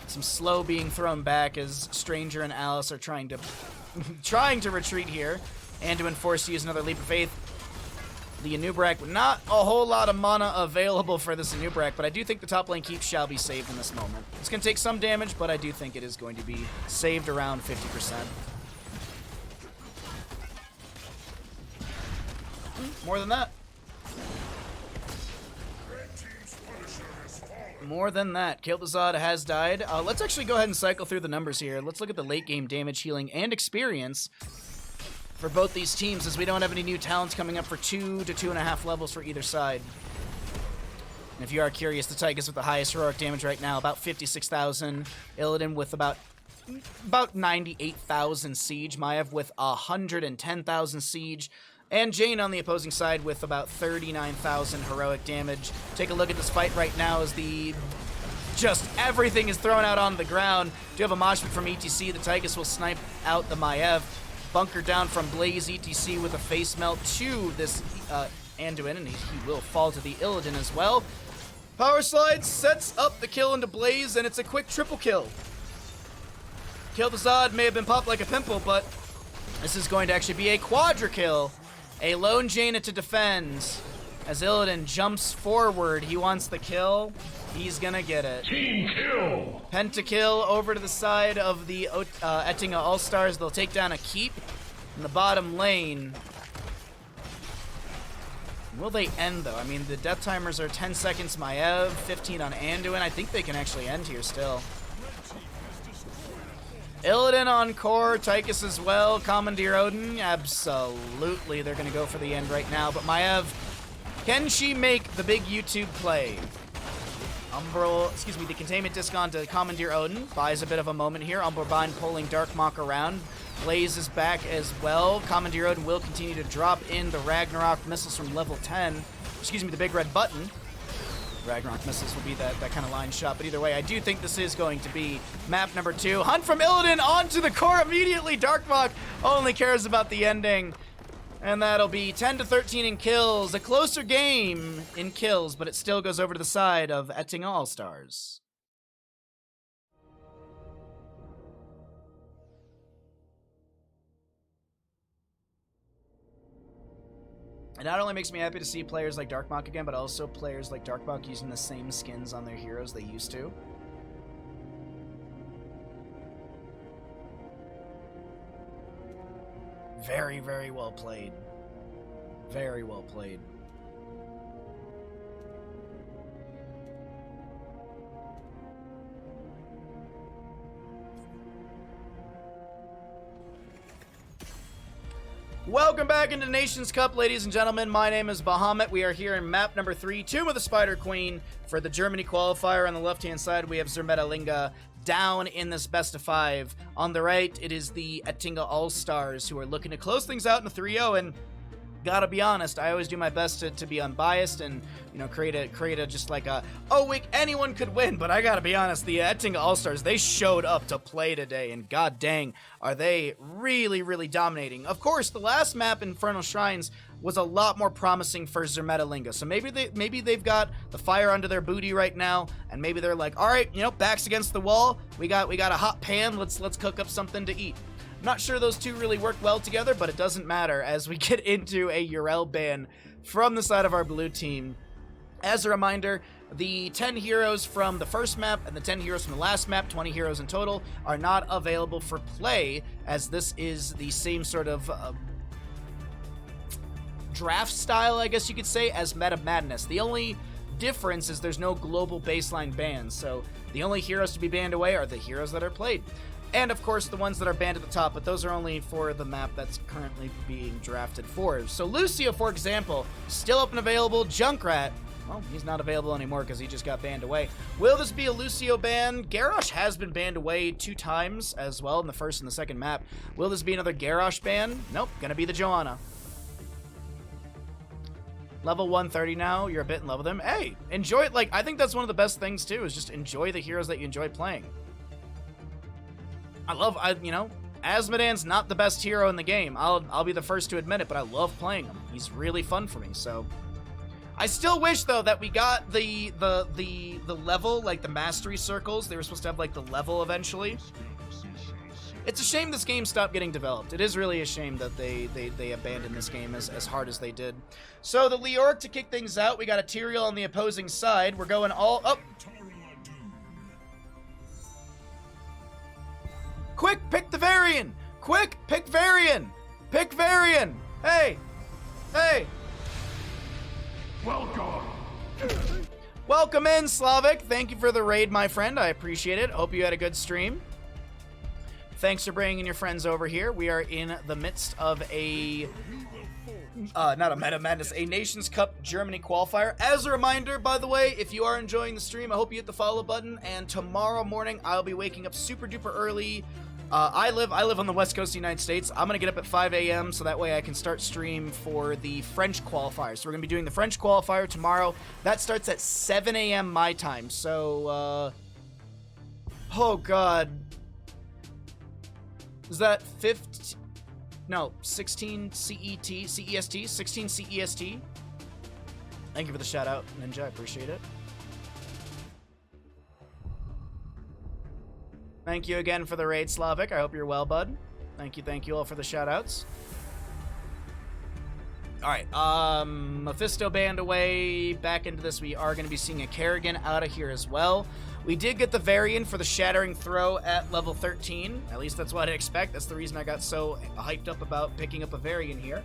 Some slow being thrown back as Stranger and Alice are trying to retreat here. Anduin forced to use another Leap of Faith. The Nubarak, not a whole lot of mana available for this Nubarak, but I do think the top lane keep shall be saved in this moment. It's going to take some damage, but I do think it is going to be saved around 50%. More than that. More than that. Kil'Thuzad has died. Let's actually go ahead and cycle through the numbers here. Let's look at the late game damage, healing, and experience for both these teams, as we don't have any new talents coming up for 2 to 2.5 levels for either side. And if you are curious, the Tychus with the highest heroic damage right now, about 56,000. Illidan with about 98,000 siege. Maiev with 110,000 siege. And Jane on the opposing side with about 39,000 heroic damage. Take a look at this fight right now as just everything is thrown out on the ground. Do you have a mosh pit from ETC? The Tychus will snipe out the Maiev. Bunker down from Blaze. ETC with a face melt to this Anduin, and he will fall to the Illidan as well. Power Slide sets up the kill into Blaze, and it's a quick triple kill. Kil'Thuzad may have been popped like a pimple, but this is going to actually be a quadra kill. A lone Jaina to defend. As Illidan jumps forward, he wants the kill. He's gonna get it. Team kill! Pentakill over to the side of the Oettinger Allstars. They'll take down a keep in the bottom lane. Will they end, though? I mean, the death timers are 10 seconds Maiev, 15 on Anduin. I think they can actually end here still. Illidan on core, Tychus as well, Commandeer Odin, absolutely, they're going to go for the end right now, but Maiev Can she make the big YouTube play? The containment disc onto Commandeer Odin. Buys a bit of a moment here. Umberbind pulling Darkmok around. Blaze is back as well. Commandeer Odin will continue to drop in the Ragnarok missiles from level 10. The big red button. Ragnarok missiles will be that kind of line shot. But either way, I do think this is going to be map number 2. Hunt from Illidan onto the core immediately. Darkmok only cares about the ending. And that'll be 10 to 13 in kills. A closer game in kills, but it still goes over to the side of Oettinger Allstars. It not only makes me happy to see players like Darkmok again, but also players like Darkmok using the same skins on their heroes they used to. Very, very well played. Very well played. Welcome back into Nations Cup, ladies and gentlemen. My name is Bahamut. We are here in map number 3, Tomb of the Spider Queen, for the Germany qualifier. On the left-hand side, we have Zermettrlinge down in this best of 5. On the right, it is the Oettinger Allstars, who are looking to close things out in a 3-0, and gotta be honest, I always do my best to be unbiased and, you know, create a just like a, oh wait, anyone could win, but I gotta be honest, the Oettinger Allstars, they showed up to play today, and god dang, are they really, really dominating. Of course, the last map, Infernal Shrines, was a lot more promising for Zermettrlinge, so maybe they've got the fire under their booty right now, and maybe they're like, all right, you know, backs against the wall, we got a hot pan, let's cook up something to eat. Not sure those two really work well together, but it doesn't matter as we get into a Urel ban from the side of our blue team. As a reminder, the 10 heroes from the first map and the 10 heroes from the last map, 20 heroes in total, are not available for play, as this is the same sort of draft style, I guess you could say, as Meta Madness. The only difference is there's no global baseline bans, so the only heroes to be banned away are the heroes that are played. And, of course, the ones that are banned at the top, but those are only for the map that's currently being drafted for. So Lucio, for example, still up and available. Junkrat, well, he's not available anymore because he just got banned away. Will this be a Lucio ban? Garrosh has been banned away 2 times as well in the first and the second map. Will this be another Garrosh ban? Nope, gonna be the Joanna. Level 130 now, you're a bit in love with him. Hey, enjoy it. Like, I think that's one of the best things, too, is just enjoy the heroes that you enjoy playing. You know, Azmodan's not the best hero in the game. I'll be the first to admit it, but I love playing him. He's really fun for me, so. I still wish, though, that we got the level, like the mastery circles. They were supposed to have, like, the level eventually. It's a shame this game stopped getting developed. It is really a shame that they abandoned this game as hard as they did. So, the Leoric to kick things out. We got a Tyrael on the opposing side. We're going all up. Quick, pick the Varian! Quick, pick Varian! Pick Varian! Hey! Hey! Welcome! Welcome in, Slavic. Thank you for the raid, my friend. I appreciate it. Hope you had a good stream. Thanks for bringing your friends over here. We are in the midst of a... not a Meta Madness, a Nations Cup Germany qualifier. As a reminder, by the way, if you are enjoying the stream, I hope you hit the follow button, and tomorrow morning I'll be waking up super duper early. I live on the west coast of the United States. I'm gonna get up at 5 a.m. so that way I can start stream for the French qualifier. So we're gonna be doing the French qualifier tomorrow. That starts at 7 a.m. my time. So, oh god. Is that 15? No, 16 CET, CEST, 16 CEST. Thank you for the shout out, Ninja. I appreciate it. Thank you again for the raid, Slavic. I hope you're well, bud. Thank you all for the shout outs. Alright, Mephisto banned away. Back into this, we are going to be seeing a Kerrigan out of here as well. We did get the Varian for the Shattering Throw at level 13. At least that's what I expect. That's the reason I got so hyped up about picking up a Varian here.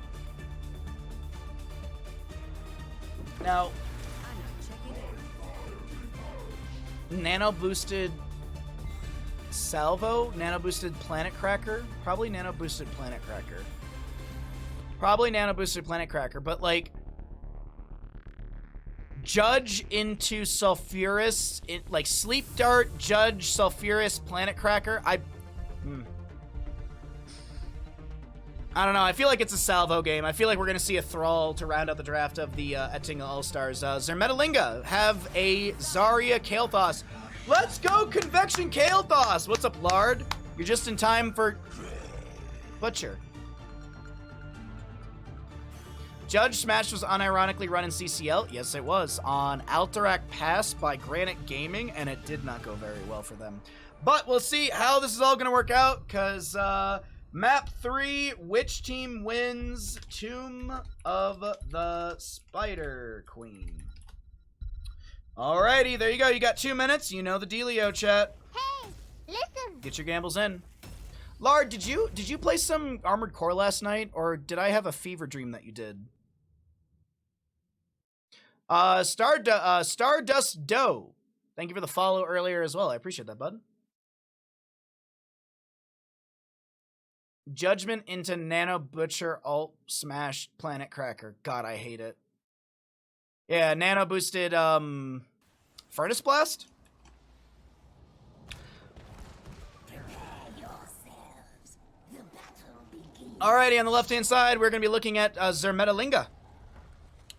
Now, Nano Boosted Salvo? Nano Boosted Planet Cracker? Probably Nano Boosted Planet Cracker. Probably Nano Boosted Planet Cracker, but like, Judge into Sulfurous, like Sleep Dart, Judge, Sulfurous, Planet Cracker. I don't know. I feel like it's a salvo game. I feel like we're going to see a Thrall to round out the draft of the Oettinger Allstars. Zermettrlinge have a Zarya Kael'thas. Let's go, Convection Kael'thas! What's up, Lard? You're just in time for Butcher. Judge Smash was unironically run in CCL. Yes, it was. On Alterac Pass by Granite Gaming, and it did not go very well for them. But we'll see how this is all going to work out, because map 3, which team wins? Tomb of the Spider Queen. Alrighty, there you go. You got 2 minutes. You know the dealio, chat. Hey, listen. Get your gambles in. Lard, did you play some Armored Core last night, or did I have a fever dream that you did? Stardust Doe. Thank you for the follow earlier as well. I appreciate that, bud. Judgment into Nano Butcher Alt Smash Planet Cracker. God, I hate it. Yeah, Nano boosted Furnace Blast. Alrighty, on the left-hand side, we're going to be looking at Zermettrlinge.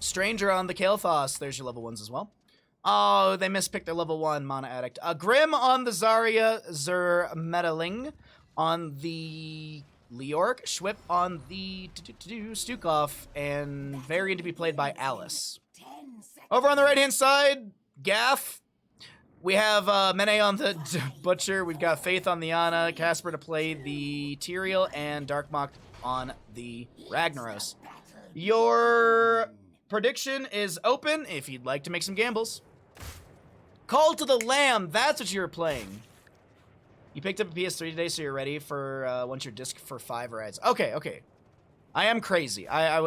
Stranger on the Kael'thas. There's your level 1s as well. Oh, they mispicked their level 1 Mana Addict. Grim on the Zarya Zermettrlinge. On the Leoric. Schwip on the Stukov. And variant to be played by Alice. Over on the right-hand side, Gaff. We have Mene on the Butcher. We've got Faith on the Ana. Casper to play the Tyrael. And Darkmok on the Ragnaros. Your prediction is open if you'd like to make some gambles. Call to the Lamb. That's what you were playing. You picked up a PS3 today, so you're ready for once your disc for 5 rides. Okay, okay. I am crazy. I'm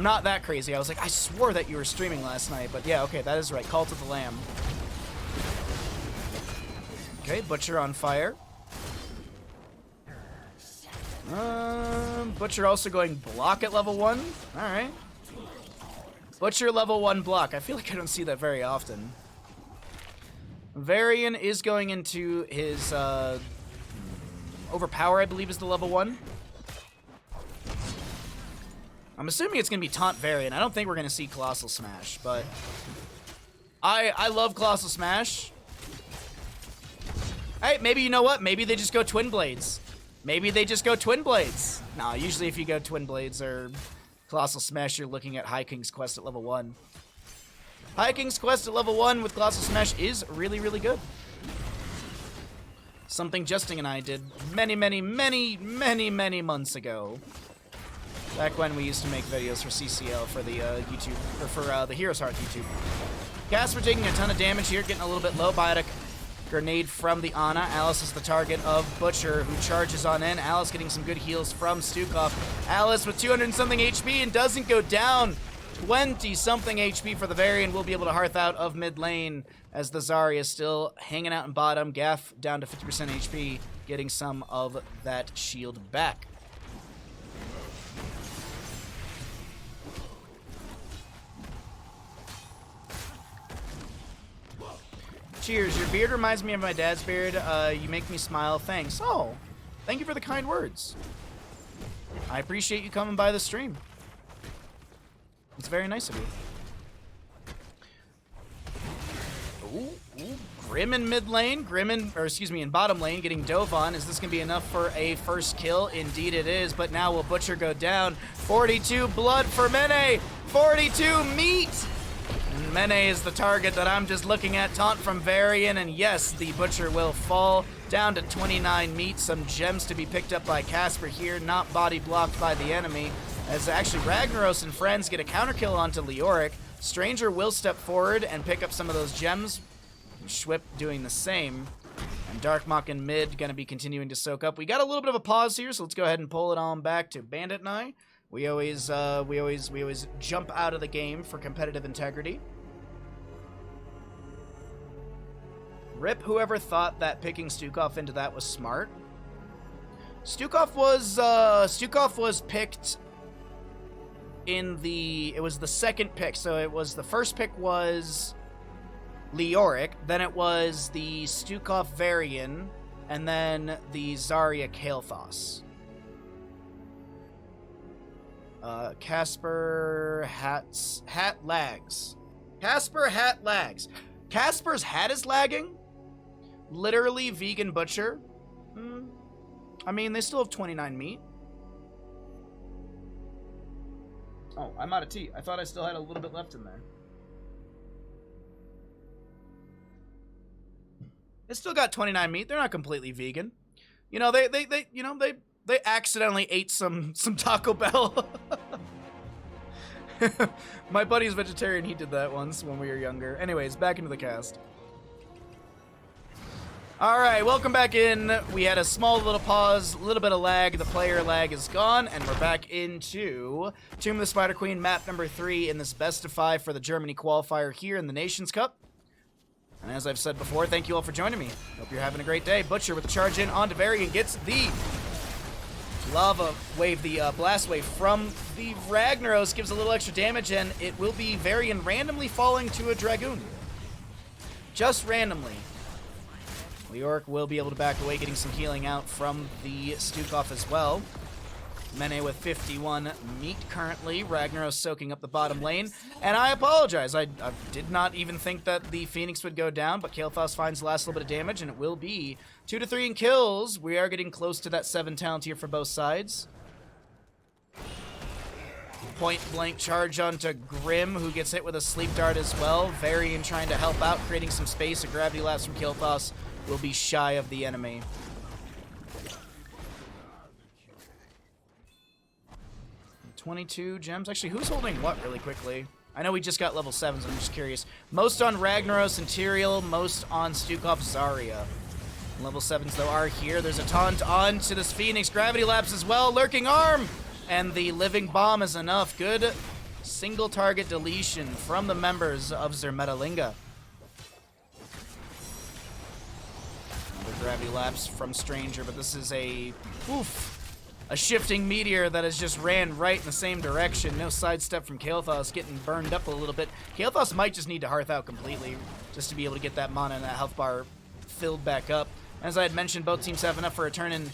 not that crazy. I was like, I swore that you were streaming last night, but yeah, okay, that is right. Call to the Lamb. Okay, Butcher on fire. Butcher also going block at level 1. Alright. Butcher level 1 block. I feel like I don't see that very often. Varian is going into his Overpower, I believe, is the level 1. I'm assuming it's going to be Taunt Varian. I don't think we're going to see Colossal Smash, but I love Colossal Smash. Hey, maybe you know what? Maybe they just go Twin Blades. Maybe they just go Twin Blades. Nah, usually if you go Twin Blades or Colossal Smash, you're looking at High King's Quest at level 1. High King's Quest at level 1 with Colossal Smash is really, really good. Something Justin and I did many months ago. Back when we used to make videos for CCL for the YouTube, or for the Heroes Heart YouTube. Casper taking a ton of damage here, getting a little bit low. Biotic grenade from the Ana. Alice is the target of Butcher, who charges on in. Alice getting some good heals from Stukov. Alice with 200-something HP and doesn't go down. 20-something HP for the Varian. Will be able to hearth out of mid lane as the Zarya is still hanging out in bottom. Gaff down to 50% HP, getting some of that shield back. Cheers. Your beard reminds me of my dad's beard. You make me smile. Thanks. Oh, thank you for the kind words. I appreciate you coming by the stream. It's very nice of you. Ooh. Grim in mid lane. In bottom lane, getting dove on. Is this going to be enough for a first kill? Indeed it is, but now will Butcher go down? 42 blood for Mene. 42 meat. Mene is the target that I'm just looking at. Taunt from Varian, and yes, the Butcher will fall down to 29 meat. Some gems to be picked up by Casper here, not body blocked by the enemy. As actually Ragnaros and friends get a counter kill onto Leoric. Stranger will step forward and pick up some of those gems. Schwip doing the same. And Darkmok in mid going to be continuing to soak up. We got a little bit of a pause here, so let's go ahead and pull it on back to Bandit and I. We always jump out of the game for competitive integrity. Rip whoever thought that picking Stukov into that was smart. Stukov was picked in the... It was the second pick. So it was... The first pick was Leoric. Then it was the Stukov Varian. And then the Zarya Kael'thas. Casper hat lags. Casper hat lags. Casper's hat is lagging? Literally vegan butcher? I mean, they still have 29 meat. Oh, I'm out of tea. I thought I still had a little bit left in there. They still got 29 meat. They're not completely vegan. You know, they accidentally ate some Taco Bell. My buddy's vegetarian. He did that once when we were younger. Anyways, back into the cast. All right, welcome back in. We had a small little pause, a little bit of lag. The player lag is gone, and we're back into Tomb of the Spider Queen, map number 3 in this best of 5 for the Germany qualifier here in the Nations Cup. And as I've said before, thank you all for joining me. Hope you're having a great day. Butcher with the charge in onto Varian gets the lava wave, the blast wave from the Ragnaros, gives a little extra damage, and it will be Varian randomly falling to a Dragoon. Just randomly. Leoric will be able to back away, getting some healing out from the Stukov as well. Mene with 51 meat currently. Ragnaros soaking up the bottom lane. And I apologize. I did not even think that the Phoenix would go down, but Kael'thas finds the last little bit of damage, and it will be 2 to 3 in kills. We are getting close to that 7 talent here for both sides. Point blank charge onto Grim, who gets hit with a sleep dart as well. Varian trying to help out, creating some space. A gravity lapse from Kael'thas will be shy of the enemy. $22 gems. Actually, who's holding what really quickly? I know we just got level 7s, I'm just curious. Most on Ragnaros and Tyrael, most on Stukov Zarya. Level 7s, though, are here. There's a taunt onto this Phoenix. Gravity lapse as well. Lurking arm! And the living bomb is enough. Good single target deletion from the members of Zermettrlinge. Another gravity lapse from Stranger, but this is a shifting meteor that has just ran right in the same direction. No sidestep from Kael'thas, getting burned up a little bit. Kael'thas might just need to hearth out completely just to be able to get that mana and that health bar filled back up. As I had mentioned, both teams have enough for a turn in.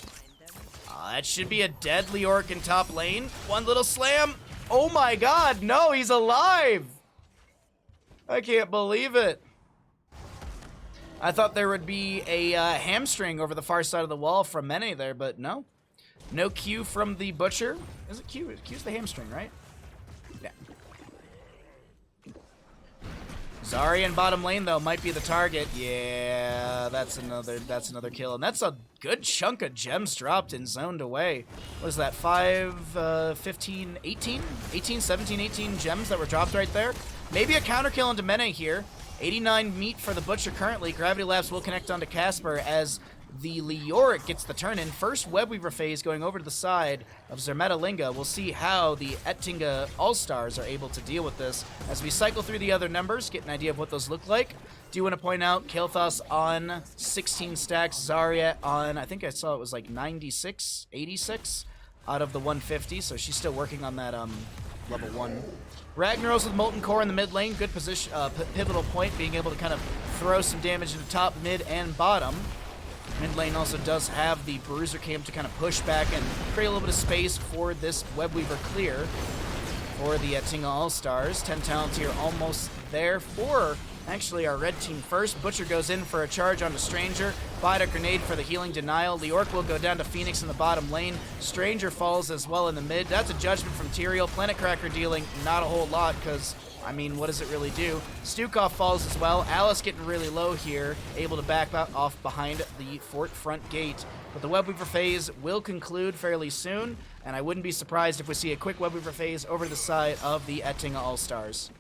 That should be a dead Leoric in top lane. One little slam. Oh my god, no, he's alive! I can't believe it. I thought there would be a hamstring over the far side of the wall from Mene there, but no. No Q from the Butcher. Is it Q? Q's the hamstring, right? Yeah. Zarya in bottom lane, though, might be the target. Yeah, that's another kill. And that's a good chunk of gems dropped and zoned away. What is that, 5, 15, 18? 18, 17, 18 gems that were dropped right there. Maybe a counter kill into Mene here. 89 meat for the Butcher currently. Gravity Lapse will connect onto Casper as the Leoric gets the turn in. First Webweaver phase going over to the side of Zermettrlinge. We'll see how the Oettinger Allstars are able to deal with this as we cycle through the other numbers, get an idea of what those look like. Do want to point out Kael'thas on 16 stacks, Zarya on, I think I saw it was like 96, 86 out of the 150, so she's still working on that level 1. Ragnaros with Molten Core in the mid lane, good position, pivotal point, being able to kind of throw some damage into top, mid, and bottom. Mid lane also does have the Bruiser Cam to kind of push back and create a little bit of space for this Webweaver clear for the Oettinger All-Stars. 10 talents here almost there for actually our red team first. Butcher goes in for a charge onto Stranger. Bida grenade for the healing denial. Leoric will go down to Phoenix in the bottom lane. Stranger falls as well in the mid. That's a judgment from Tyrael. Planet Cracker dealing not a whole lot because, I mean, what does it really do? Stukov falls as well. Alice getting really low here, able to back off behind the fort front gate. But the Webweaver phase will conclude fairly soon, and I wouldn't be surprised if we see a quick Webweaver phase over to the side of the Oettinger All-Stars.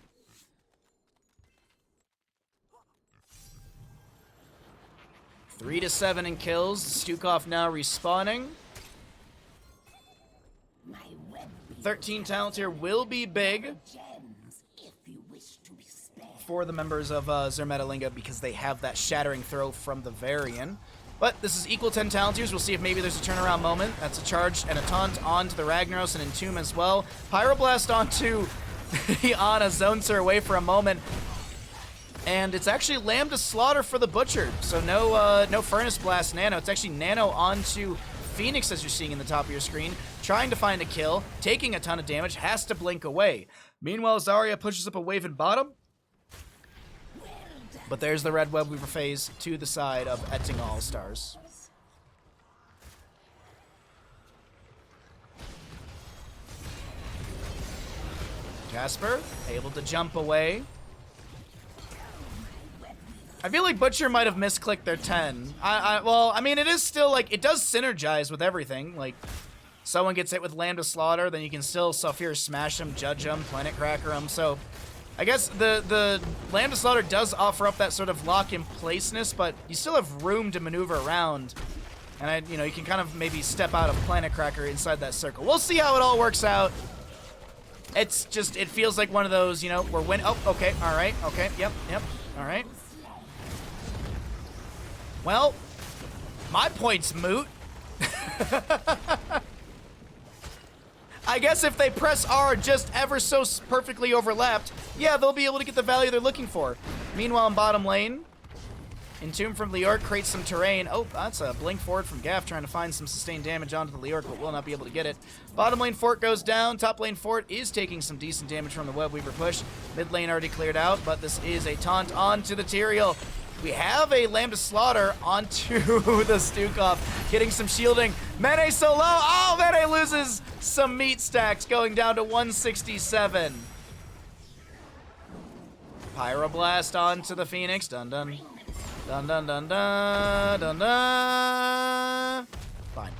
Three to 7 in kills. Stukov now respawning. 13 talents here will be big for the members of Zermettrlinge because they have that shattering throw from the Varian. But this is equal 10 talent tiers. We'll see if maybe there's a turnaround moment. That's a charge and a taunt onto the Ragnaros and Entomb as well. Pyroblast onto the Ana, zones her away for a moment. And it's actually Lambda Slaughter for the Butcher. So no Furnace Blast Nano. It's actually Nano onto Phoenix, as you're seeing in the top of your screen. Trying to find a kill, taking a ton of damage, has to blink away. Meanwhile, Zarya pushes up a wave in bottom. But there's the red Web Weaver phase to the side of Oettinger Allstars. Casper, able to jump away. I feel like Butcher might have misclicked their 10. Well, I mean, it is still, like, it does synergize with everything. Like, someone gets hit with Lambda Slaughter, then you can still Saphir Smash them, Judge them, Planet Cracker them. So, I guess the Lambda Slaughter does offer up that sort of lock-in-placeness, but you still have room to maneuver around. And, you know, you can kind of maybe step out of Planet Cracker inside that circle. We'll see how it all works out. It's just, it feels like one of those, you know, we're winning. Oh, okay, all right, okay, yep, all right. Well, my point's moot. I guess if they press R just ever so perfectly overlapped, yeah, they'll be able to get the value they're looking for. Meanwhile, in bottom lane, Entomb from Leoric creates some terrain. Oh, that's a blink forward from Gaff trying to find some sustained damage onto the Leoric, but will not be able to get it. Bottom lane Fort goes down. Top lane Fort is taking some decent damage from the Web Weaver push. Mid lane already cleared out, but this is a taunt onto the Tyrael. We have a Lambda Slaughter onto the Stukov, getting some shielding. Mene so low. Oh, Mene loses some meat stacks, going down to 167. Pyroblast onto the Phoenix. Dun dun. Dun dun dun dun dun dun. Fine.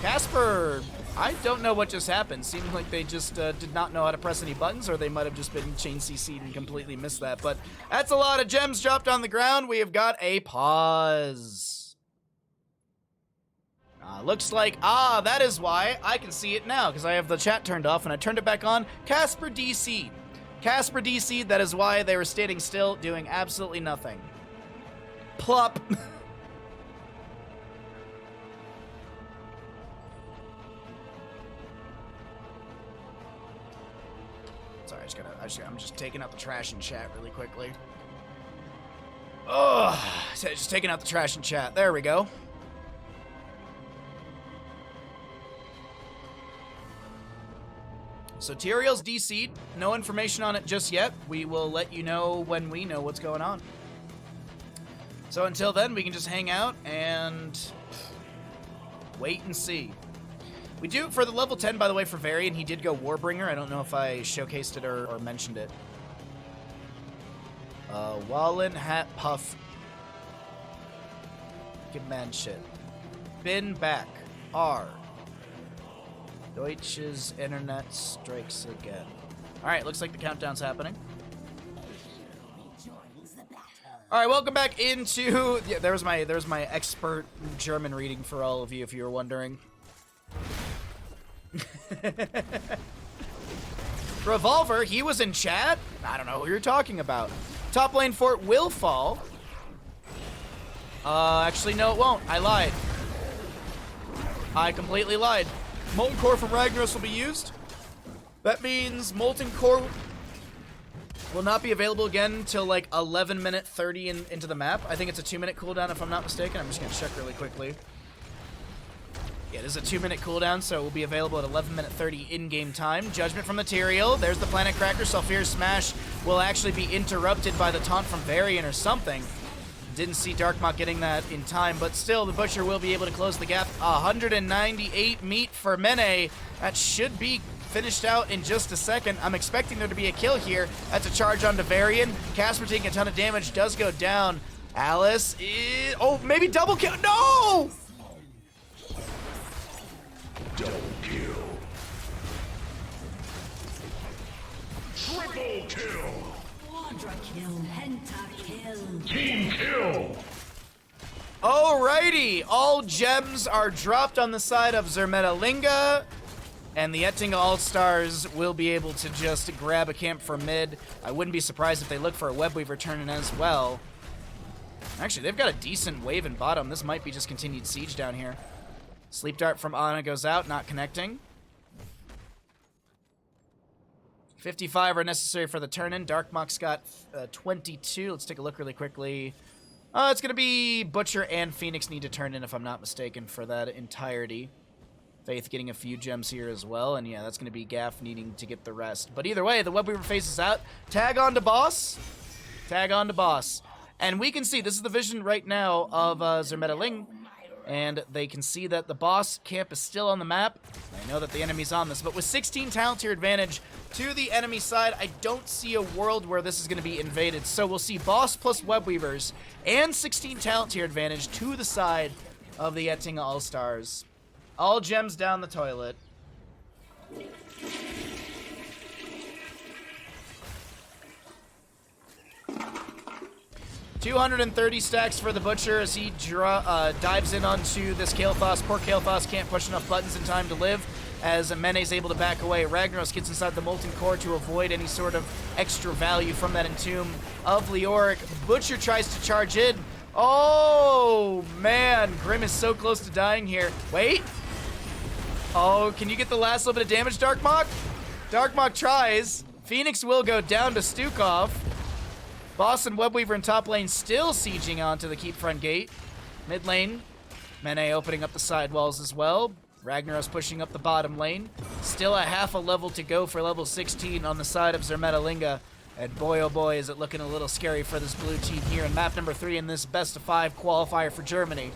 Casper, I don't know what just happened. Seemed like they just did not know how to press any buttons, or they might have just been chain CC'd and completely missed that. But that's a lot of gems dropped on the ground. We have got a pause. Looks like, that is why. I can see it now, because I have the chat turned off, and I turned it back on. Casper DC'd. Casper DC'd, that is why they were standing still, doing absolutely nothing. Plop. Sorry, I'm just taking out the trash in chat really quickly. Ugh, just taking out the trash in chat. There we go. So Tyrael's DC'd. No information on it just yet. We will let you know when we know what's going on. So until then, we can just hang out and wait and see. We do, for the level 10, by the way, for Varian, he did go Warbringer. I don't know if I showcased it or mentioned it. Wallen, Hat, Puff. Good man shit. Bin back. R. Deutsches Internet strikes again. Alright, looks like the countdown's happening. Alright, welcome back into... Yeah, there's my expert German reading for all of you, if you were wondering. Revolver, he was in chat? I don't know who you're talking about. Top lane Fort will fall. Actually, no, it won't. I lied. I completely lied. Molten Core from Ragnaros will be used. That means Molten Core will not be available again until like 11 minute 30 into the map. I think it's a 2-minute cooldown if I'm not mistaken. I'm just going to check really quickly. Yeah, this is a 2-minute cooldown, so it will be available at 11 minute 30 in-game time. Judgment from the Tyrael. There's the Planet Cracker. Saphir Smash will actually be interrupted by the taunt from Varian or something. Didn't see Darkmot getting that in time, but still, the Butcher will be able to close the gap. 198 meat for Mene. That should be finished out in just a second. I'm expecting there to be a kill here. That's a charge onto Varian. Casper taking a ton of damage, does go down. Alice is... Oh, maybe double kill. No! Double kill. Triple kill. Quadra kill, pentakill. Team kill. Alrighty, all gems are dropped on the side of Zermettrlinge, and the Oettinger Allstars will be able to just grab a camp for mid. I wouldn't be surprised if they look for a Web Weaver turn in as well. Actually, they've got a decent wave in bottom. This might be just continued siege down here. Sleep Dart from Ana goes out, not connecting. 55 are necessary for the turn-in. Darkmock's got 22. Let's take a look really quickly. It's going to be Butcher and Phoenix need to turn in, if I'm not mistaken, for that entirety. Faith getting a few gems here as well. And yeah, that's going to be Gaff needing to get the rest. But either way, the Webweaver phases out. Tag on to boss. Tag on to boss. And we can see, this is the vision right now of Zermettrlinge. And they can see that the boss camp is still on the map. I know that the enemy's on this, but with 16 talent tier advantage to the enemy side, I don't see a world where this is going to be invaded. So we'll see boss plus Webweavers and 16 talent tier advantage to the side of the Oettinger Allstars. All gems down the toilet. 230 stacks for the Butcher as he dives in onto this Kael'thas. Poor Kael'thas can't push enough buttons in time to live as Mene's able to back away. Ragnaros gets inside the Molten Core to avoid any sort of extra value from that Entomb of Leoric. Butcher tries to charge in. Oh, man. Grim is so close to dying here. Wait. Oh, can you get the last little bit of damage, Darkmock? Darkmock tries. Phoenix will go down to Stukov. Boss and Webweaver in top lane still sieging onto the keep front gate. Mid lane, Mene opening up the side walls as well. Ragnaros pushing up the bottom lane. Still a half a level to go for level 16 on the side of Zermettrlinge. And boy, oh boy, is it looking a little scary for this blue team here in map number 3 in this best of 5 qualifier for Germany.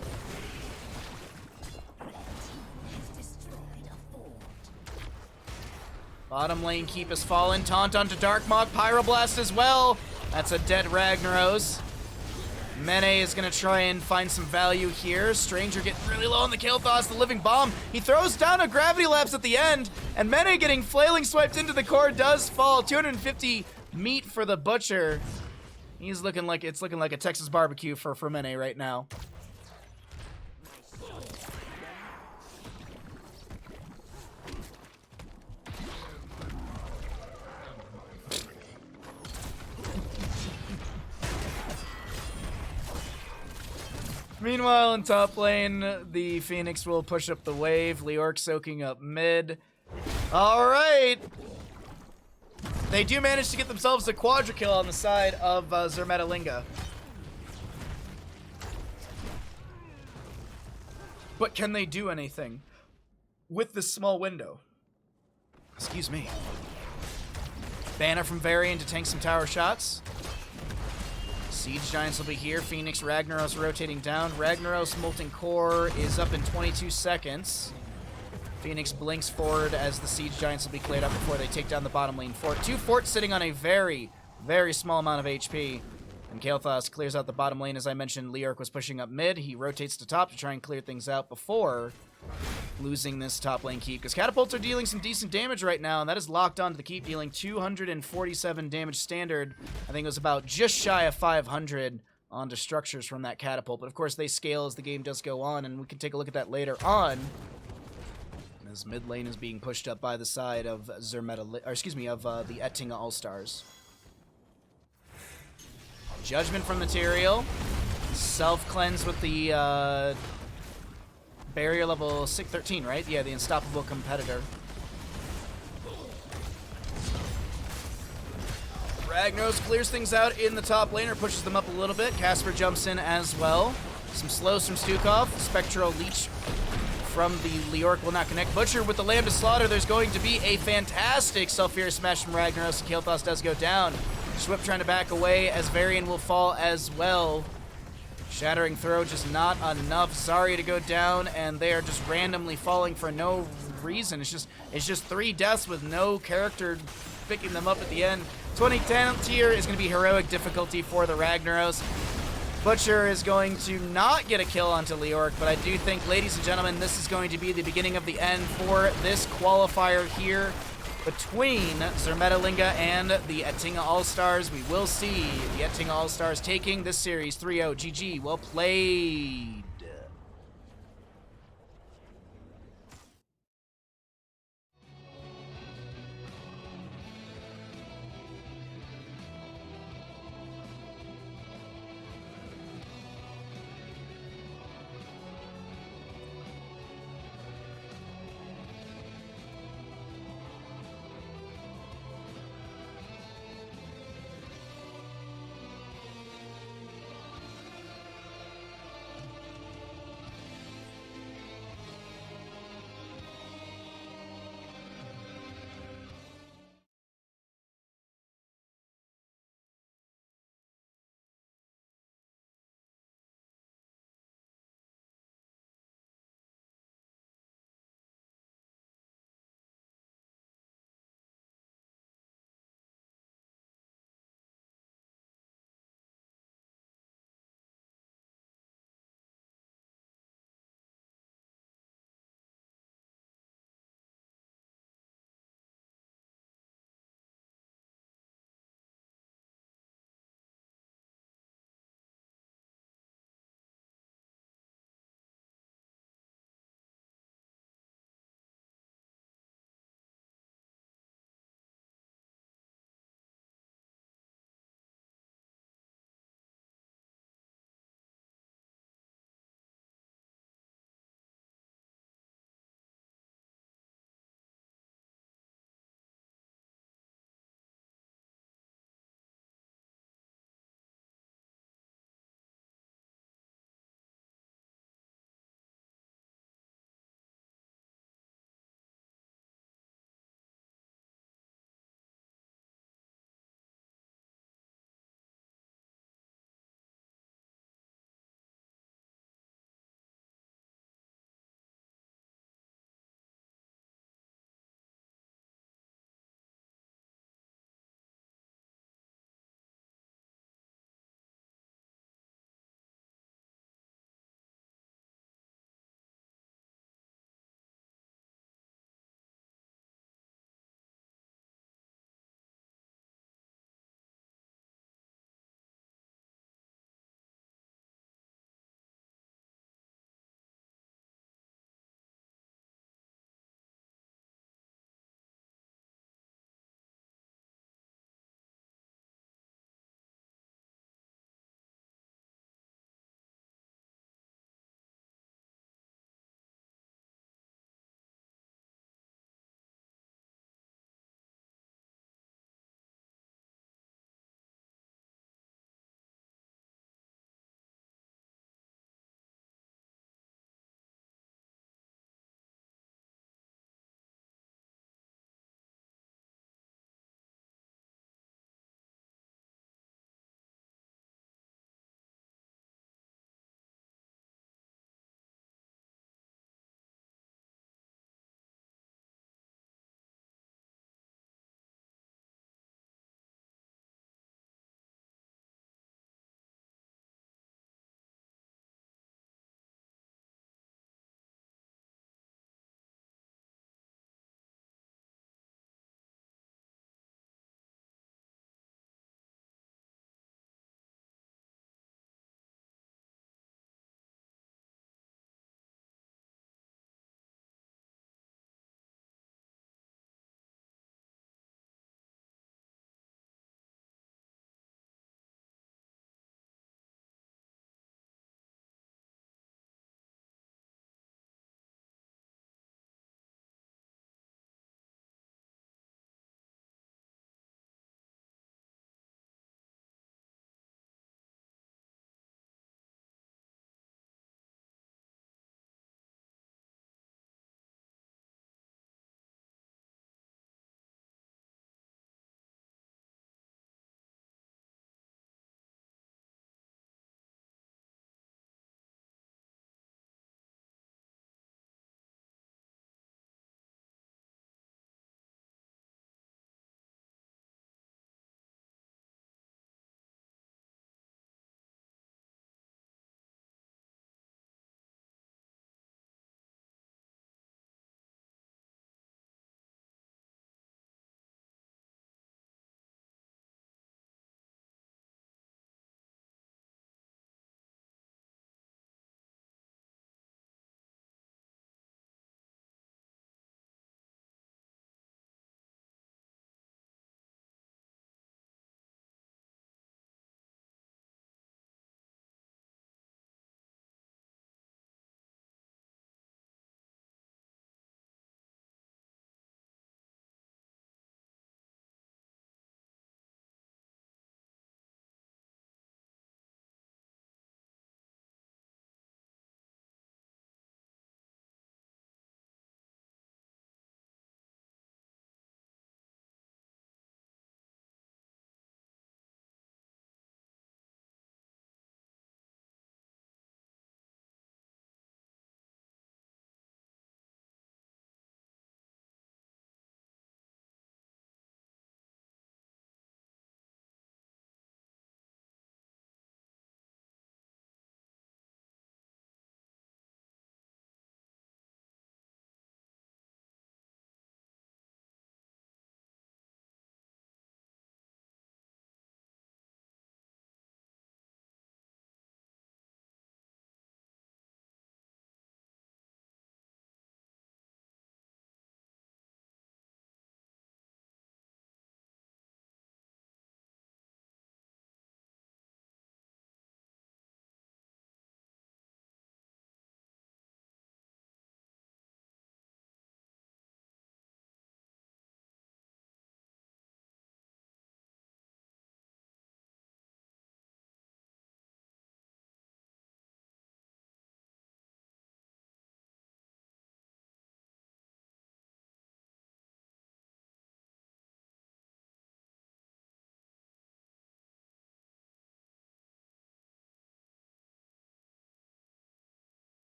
Bottom lane keep has fallen. Taunt onto Darkmock. Pyroblast as well. That's a dead Ragnaros. Mene is going to try and find some value here. Stranger getting really low on the Kael'thas, the living bomb. He throws down a gravity lapse at the end, and Mene getting flailing swiped into the core does fall. 250 meat for the Butcher. He's looking like it's looking like a Texas barbecue for Mene right now. Meanwhile, in top lane, the Phoenix will push up the wave. Leoric soaking up mid. All right. They do manage to get themselves a quadra kill on the side of Zermettrlinge. But can they do anything with this small window? Excuse me. Banner from Varian to tank some tower shots. Siege Giants will be here. Phoenix, Ragnaros rotating down. Ragnaros Molten Core is up in 22 seconds. Phoenix blinks forward as the Siege Giants will be cleared up before they take down the bottom lane fort. 2 forts sitting on a very, very small amount of HP. And Kael'thas clears out the bottom lane. As I mentioned, Leoric was pushing up mid. He rotates to top to try and clear things out before losing this top lane keep. Because catapults are dealing some decent damage right now, and that is locked onto the keep, dealing 247 damage standard. I think it was about just shy of 500 onto structures from that catapult. But of course, they scale as the game does go on, and we can take a look at that later on. As mid lane is being pushed up by the side of the Oettinger Allstars. Judgment from Material. Self-cleanse with the barrier level 613, right? Yeah, the unstoppable competitor. Ragnaros clears things out in the top lane, or pushes them up a little bit. Casper jumps in as well. Some slows from Stukov. Spectral Leech from the Leoric will not connect. Butcher with the Lambda Slaughter. There's going to be a fantastic Self-Fear Smash from Ragnaros, and Kael'thas does go down. Swip trying to back away as Varian will fall as well. Shattering Throw just not enough. Zarya to go down, and they are just randomly falling for no reason. It's just 3 deaths with no character picking them up at the end. 20 talent tier is going to be heroic difficulty for the Ragnaros. Butcher is going to not get a kill onto Leoric, but I do think, ladies and gentlemen, this is going to be the beginning of the end for this qualifier here between Zermettrlinge and the Oettinger Allstars. We will see the Oettinger Allstars taking this series 3-0. GG, well played.